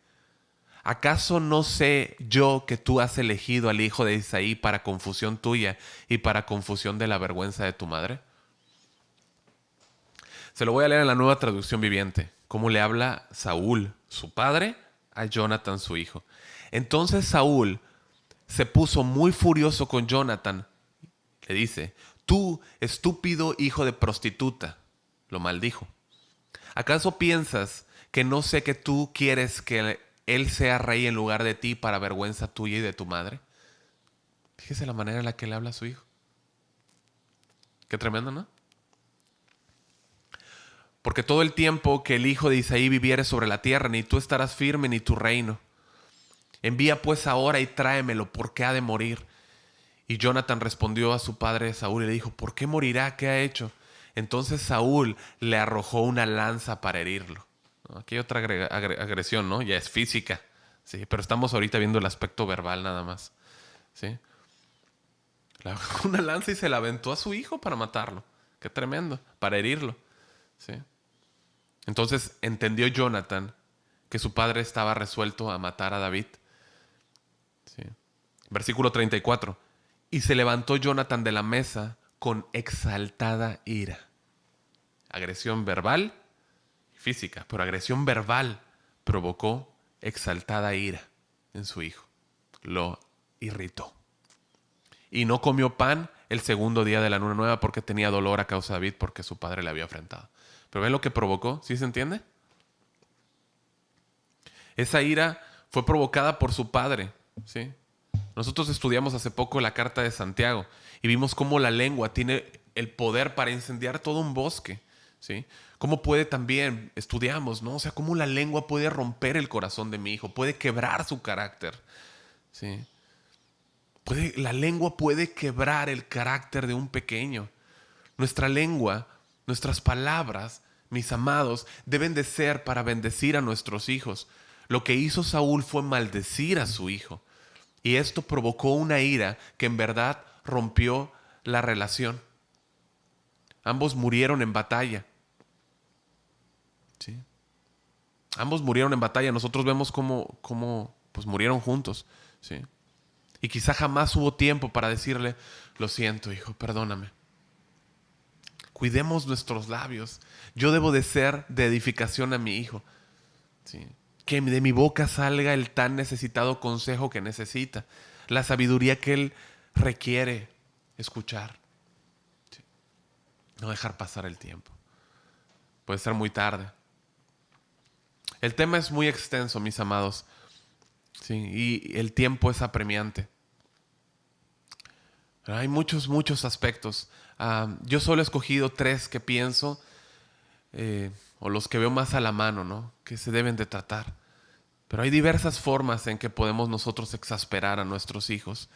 ¿acaso no sé yo que tú has elegido al hijo de Isaí para confusión tuya y para confusión de la vergüenza de tu madre? Se lo voy a leer en la Nueva Traducción Viviente, cómo le habla Saúl, su padre, a Jonathan, su hijo. Entonces Saúl se puso muy furioso con Jonathan. Le dice, tú, estúpido hijo de prostituta, lo maldijo. ¿Acaso piensas que no sé que tú quieres que él sea rey en lugar de ti para vergüenza tuya y de tu madre? Fíjese la manera en la que le habla a su hijo. Qué tremendo, ¿no? Porque todo el tiempo que el hijo de Isaí viviere sobre la tierra, ni tú estarás firme ni tu reino. Envía pues ahora y tráemelo, porque ha de morir. Y Jonathan respondió a su padre Saúl y le dijo, ¿por qué morirá? ¿Qué ha hecho? Entonces Saúl le arrojó una lanza para herirlo. Aquí hay otra agresión, ¿no? Ya es física, ¿sí? Pero estamos ahorita viendo el aspecto verbal nada más, ¿sí? Le arrojó una lanza y se la aventó a su hijo para matarlo. Qué tremendo, para herirlo, ¿sí? Entonces entendió Jonathan que su padre estaba resuelto a matar a David, ¿sí? Versículo 34. Y se levantó Jonathan de la mesa con exaltada ira. Agresión verbal y física, pero agresión verbal provocó exaltada ira en su hijo. Lo irritó. Y no comió pan el segundo día de la luna nueva porque tenía dolor a causa de David porque su padre le había afrentado. Pero ¿ven lo que provocó? ¿Sí se entiende? Esa ira fue provocada por su padre, ¿sí? Nosotros estudiamos hace poco la carta de Santiago y vimos cómo la lengua tiene el poder para incendiar todo un bosque, ¿sí? Cómo puede también, estudiamos, ¿no? O sea, cómo la lengua puede romper el corazón de mi hijo, puede quebrar su carácter, ¿sí? La lengua puede quebrar el carácter de un pequeño. Nuestra lengua, nuestras palabras, mis amados, deben de ser para bendecir a nuestros hijos. Lo que hizo Saúl fue maldecir a su hijo. Y esto provocó una ira que en verdad rompió la relación. Ambos murieron en batalla, ¿sí? Ambos murieron en batalla. Nosotros vemos cómo pues murieron juntos, ¿sí? Y quizá jamás hubo tiempo para decirle, lo siento, hijo, perdóname. Cuidemos nuestros labios. Yo debo de ser de edificación a mi hijo, ¿sí? Que de mi boca salga el tan necesitado consejo que necesita, la sabiduría que él requiere escuchar, ¿sí? No dejar pasar el tiempo. Puede ser muy tarde. El tema es muy extenso, mis amados, ¿sí? Y el tiempo es apremiante. Pero hay muchos aspectos. Yo solo he escogido 3 que pienso, o los que veo más a la mano, ¿no? Que se deben de tratar. Pero hay diversas formas en que podemos nosotros exasperar a nuestros hijos,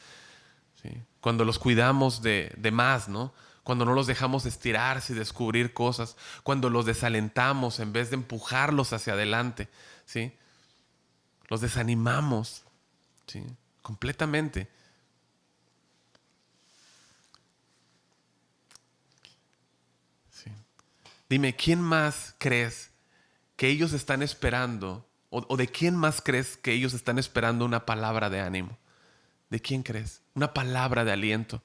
¿sí? Cuando los cuidamos de más, ¿no? Cuando no los dejamos estirarse y descubrir cosas, cuando los desalentamos en vez de empujarlos hacia adelante, ¿sí? Los desanimamos, ¿sí? Completamente. Sí. Dime, ¿quién más crees que ellos están esperando? O de quién más crees que ellos están esperando una palabra de ánimo? ¿De quién crees? Una palabra de aliento.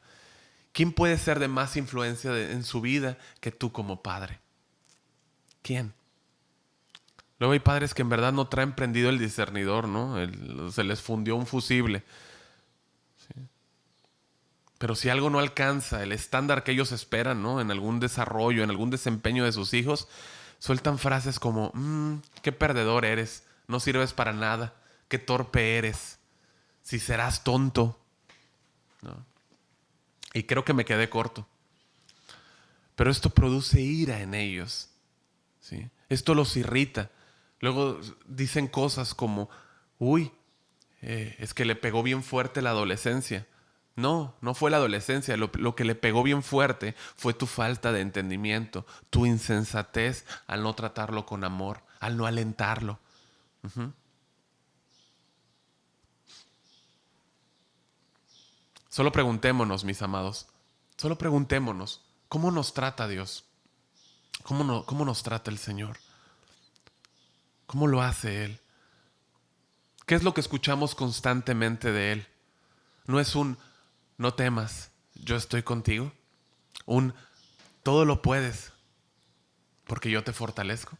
¿Quién puede ser de más influencia en su vida que tú como padre? ¿Quién? Luego hay padres que en verdad no traen prendido el discernidor, ¿no? Se les fundió un fusible. Pero si algo no alcanza el estándar que ellos esperan, ¿no? En algún desarrollo, en algún desempeño de sus hijos, sueltan frases como, qué perdedor eres, no sirves para nada, qué torpe eres, si serás tonto, ¿no? Y creo que me quedé corto. Pero esto produce ira en ellos, ¿sí? Esto los irrita. Luego dicen cosas como, uy, es que le pegó bien fuerte la adolescencia. No, no fue la adolescencia. Lo que le pegó bien fuerte fue tu falta de entendimiento, tu insensatez al no tratarlo con amor, al no alentarlo. Solo preguntémonos, mis amados, solo preguntémonos, ¿cómo nos trata Dios? ¿Cómo nos trata el Señor? ¿Cómo lo hace Él? ¿Qué es lo que escuchamos constantemente de Él? No es un, no temas, yo estoy contigo. Un, todo lo puedes, porque yo te fortalezco.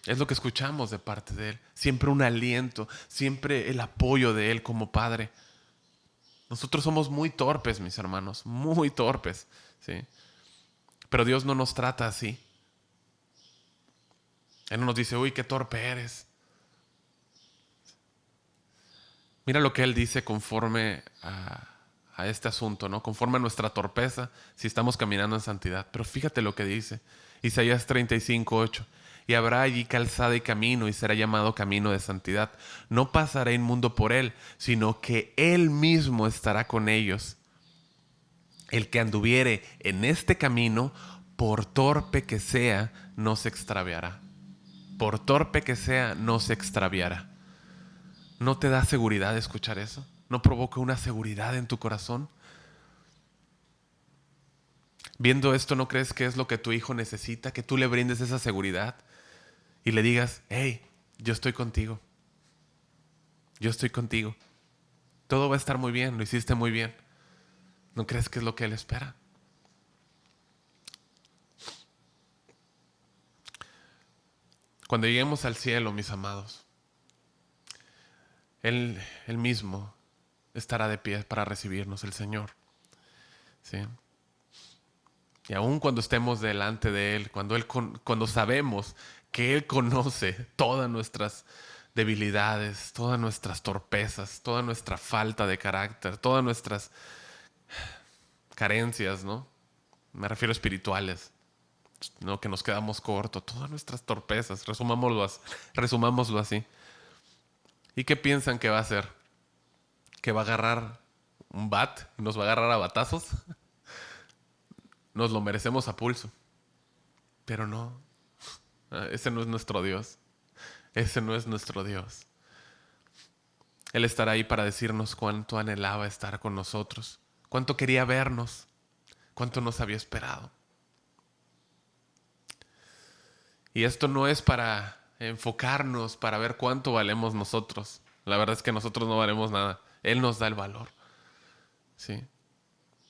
Es lo que escuchamos de parte de Él. Siempre un aliento, siempre el apoyo de Él como Padre. Nosotros somos muy torpes, mis hermanos, muy torpes, ¿sí? Pero Dios no nos trata así. Él no nos dice, uy, qué torpe eres. Mira lo que Él dice conforme a este asunto, ¿no? Conforme a nuestra torpeza, si estamos caminando en santidad. Pero fíjate lo que dice. Isaías 35:8. Y habrá allí calzada y camino, y será llamado camino de santidad. No pasará inmundo por él, sino que Él mismo estará con ellos. El que anduviere en este camino, por torpe que sea, no se extraviará. Por torpe que sea, no se extraviará. ¿No te da seguridad escuchar eso? ¿No provoca una seguridad en tu corazón? Viendo esto, ¿no crees que es lo que tu hijo necesita? Que tú le brindes esa seguridad y le digas, hey, yo estoy contigo. Yo estoy contigo. Todo va a estar muy bien, lo hiciste muy bien. ¿No crees que es lo que él espera? Cuando lleguemos al cielo, mis amados, Él mismo estará de pie para recibirnos, el Señor. ¿Sí? Y aun cuando estemos delante de Él, cuando sabemos que Él conoce todas nuestras debilidades, todas nuestras torpezas, toda nuestra falta de carácter, todas nuestras carencias, ¿no? Me refiero a espirituales, ¿no? Que nos quedamos cortos, todas nuestras torpezas, resumámoslo así. ¿Y qué piensan que va a hacer? ¿Que va a agarrar un bat y nos va a agarrar a batazos? Nos lo merecemos a pulso. Pero no, ese no es nuestro Dios. Ese no es nuestro Dios. Él estará ahí para decirnos cuánto anhelaba estar con nosotros, cuánto quería vernos, cuánto nos había esperado. Y esto no es para enfocarnos, para ver cuánto valemos nosotros. La verdad es que nosotros no valemos nada. Él nos da el valor. ¿Sí?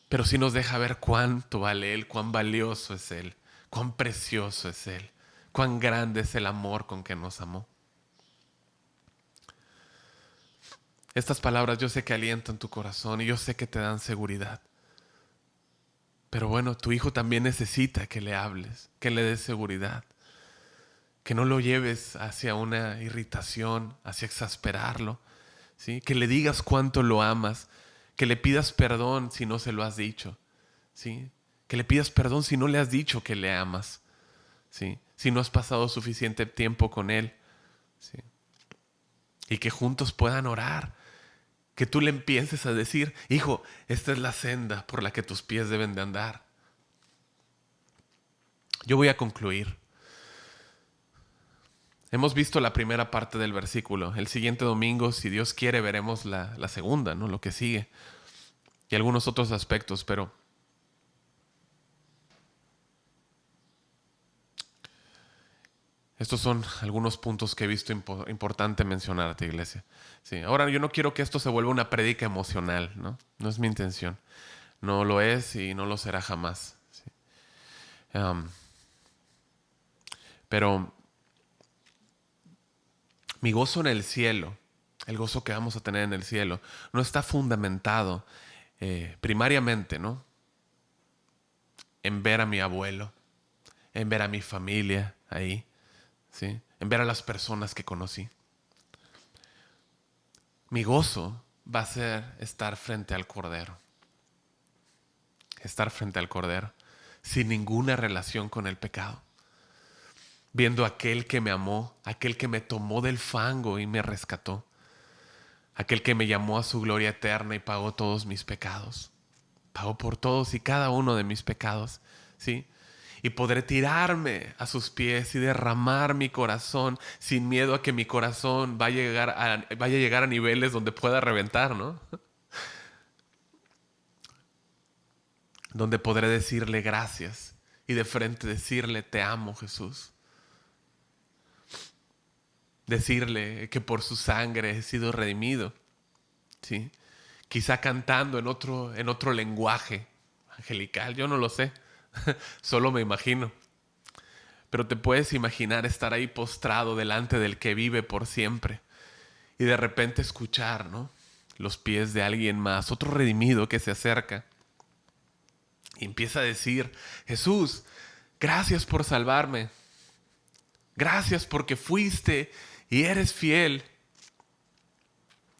Pero sí nos deja ver cuánto vale Él, cuán valioso es Él, cuán precioso es Él, cuán grande es el amor con que nos amó. Estas palabras yo sé que alientan tu corazón y yo sé que te dan seguridad. Pero bueno, tu hijo también necesita que le hables, que le des seguridad. Que no lo lleves hacia una irritación, hacia exasperarlo, ¿sí? Que le digas cuánto lo amas, que le pidas perdón si no se lo has dicho, ¿sí? Que le pidas perdón si no le has dicho que le amas, ¿sí? Si no has pasado suficiente tiempo con él, ¿sí? Y que juntos puedan orar. Que tú le empieces a decir, hijo, esta es la senda por la que tus pies deben de andar. Yo voy a concluir. Hemos visto la primera parte del versículo. El siguiente domingo, si Dios quiere, veremos la segunda, ¿no? Lo que sigue. Y algunos otros aspectos, pero estos son algunos puntos que he visto importante mencionarte, iglesia. Sí. Ahora, yo no quiero que esto se vuelva una prédica emocional, ¿no? No es mi intención. No lo es y no lo será jamás. ¿Sí? Pero mi gozo en el cielo, el gozo que vamos a tener en el cielo, no está fundamentado primariamente, ¿no? En ver a mi abuelo, en ver a mi familia ahí, ¿sí? En ver a las personas que conocí. Mi gozo va a ser estar frente al Cordero. Estar frente al Cordero, sin ninguna relación con el pecado. Viendo a aquel que me amó, aquel que me tomó del fango y me rescató. Aquel que me llamó a su gloria eterna y pagó todos mis pecados. Pagó por todos y cada uno de mis pecados, ¿sí? Y podré tirarme a sus pies y derramar mi corazón sin miedo a que mi corazón vaya a llegar a niveles donde pueda reventar, ¿no? Donde podré decirle gracias y de frente decirle te amo, Jesús. Decirle que por su sangre he sido redimido, ¿sí? Quizá cantando en otro lenguaje angelical, yo no lo sé, solo me imagino. Pero te puedes imaginar estar ahí postrado delante del que vive por siempre y de repente escuchar, ¿no? Los pies de alguien más, otro redimido que se acerca y empieza a decir, Jesús, gracias por salvarme. Gracias porque fuiste y eres fiel.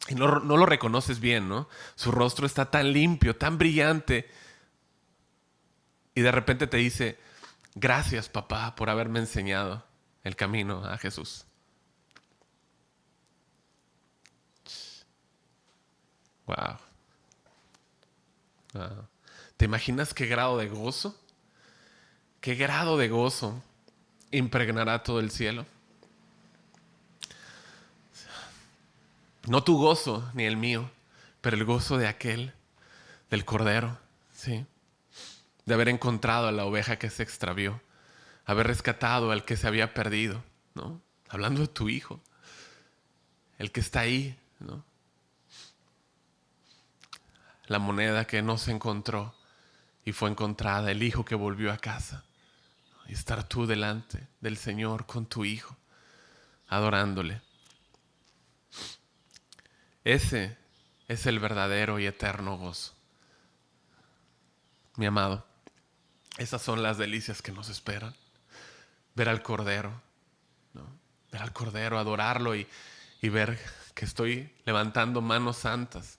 Y no lo reconoces bien, ¿no? Su rostro está tan limpio, tan brillante. Y de repente te dice, gracias, papá, por haberme enseñado el camino a Jesús. Wow. Wow. ¿Te imaginas qué grado de gozo? ¿Qué grado de gozo impregnará todo el cielo? No tu gozo ni el mío, pero el gozo de aquel, del Cordero, ¿sí? De haber encontrado a la oveja que se extravió, haber rescatado al que se había perdido, ¿no? Hablando de tu hijo, el que está ahí, ¿no? La moneda que no se encontró y fue encontrada, el hijo que volvió a casa. Y estar tú delante del Señor con tu hijo, adorándole. Ese es el verdadero y eterno gozo. Mi amado, esas son las delicias que nos esperan. Ver al Cordero, ¿no? Ver al Cordero, adorarlo y ver que estoy levantando manos santas.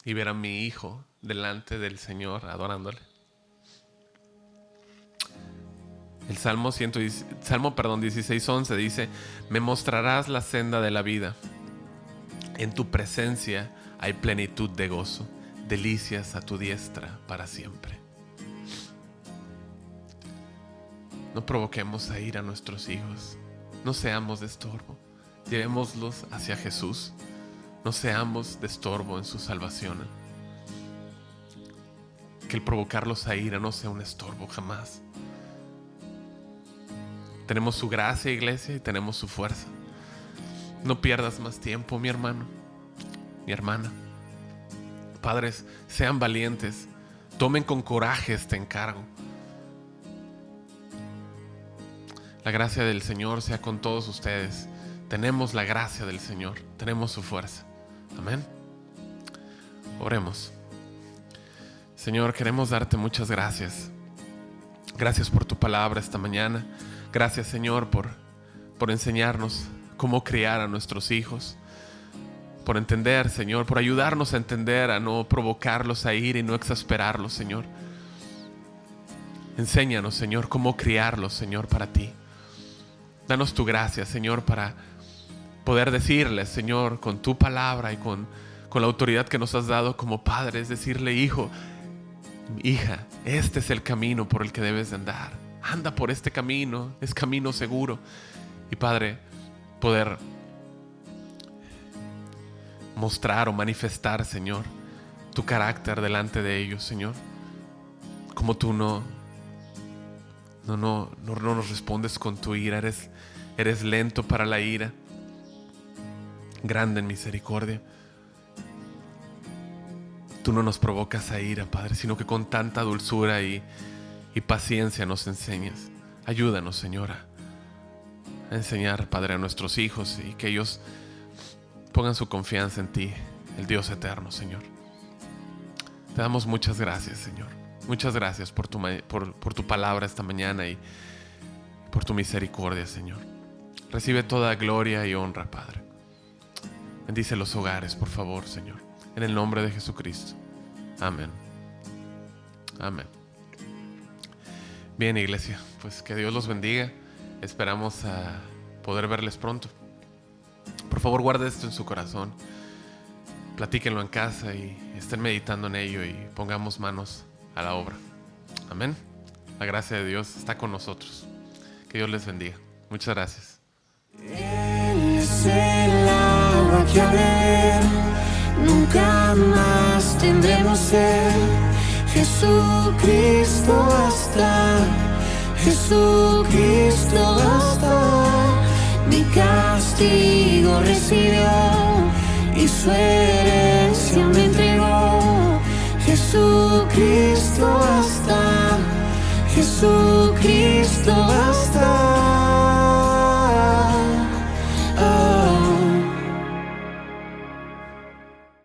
Y ver a mi hijo delante del Señor adorándole. El Salmo 16:11 dice, me mostrarás la senda de la vida. En tu presencia hay plenitud de gozo, delicias a tu diestra para siempre. No provoquemos a ir a nuestros hijos. No seamos de estorbo. Llevémoslos hacia Jesús. No seamos de estorbo en su salvación. Que el provocarlos a ira no sea un estorbo jamás. Tenemos su gracia, iglesia, y tenemos su fuerza. No pierdas más tiempo, mi hermano, mi hermana. Padres, sean valientes. Tomen con coraje este encargo. La gracia del Señor sea con todos ustedes. Tenemos la gracia del Señor. Tenemos su fuerza. Amén. Oremos. Señor, queremos darte muchas gracias. Gracias por tu palabra esta mañana. Gracias, Señor, por enseñarnos cómo criar a nuestros hijos. Por entender, Señor, por ayudarnos a entender, a no provocarlos a ir y no exasperarlos, Señor. Enséñanos, Señor, cómo criarlos, Señor, para ti. Danos tu gracia, Señor, para poder decirle, Señor, con tu palabra y con la autoridad que nos has dado como padres, decirle: hijo, hija, este es el camino por el que debes de andar. Anda por este camino, es camino seguro. Y Padre, poder mostrar o manifestar, Señor, tu carácter delante de ellos, Señor. Como tú no nos respondes con tu ira. Eres lento para la ira, grande en misericordia. Tú no nos provocas a ira, Padre, sino que con tanta dulzura y paciencia nos enseñas. Ayúdanos, Señor, a enseñar, Padre, a nuestros hijos, y que ellos pongan su confianza en ti, el Dios eterno, Señor. Te damos muchas gracias, Señor. Muchas gracias por tu palabra esta mañana y por tu misericordia, Señor. Recibe toda gloria y honra, Padre. Bendice los hogares, por favor, Señor. En el nombre de Jesucristo. Amén. Amén. Bien, iglesia, pues que Dios los bendiga. Esperamos a poder verles pronto. Por favor, guarde esto en su corazón. Platíquenlo en casa y estén meditando en ello, y pongamos manos a la obra. Amén. La gracia de Dios está con nosotros. Que Dios les bendiga. Muchas gracias. Él es el agua que al beber nunca más tendremos sed. Jesucristo basta, Jesucristo basta. Mi castigo recibió y su herencia me entregó. Jesucristo basta, Jesucristo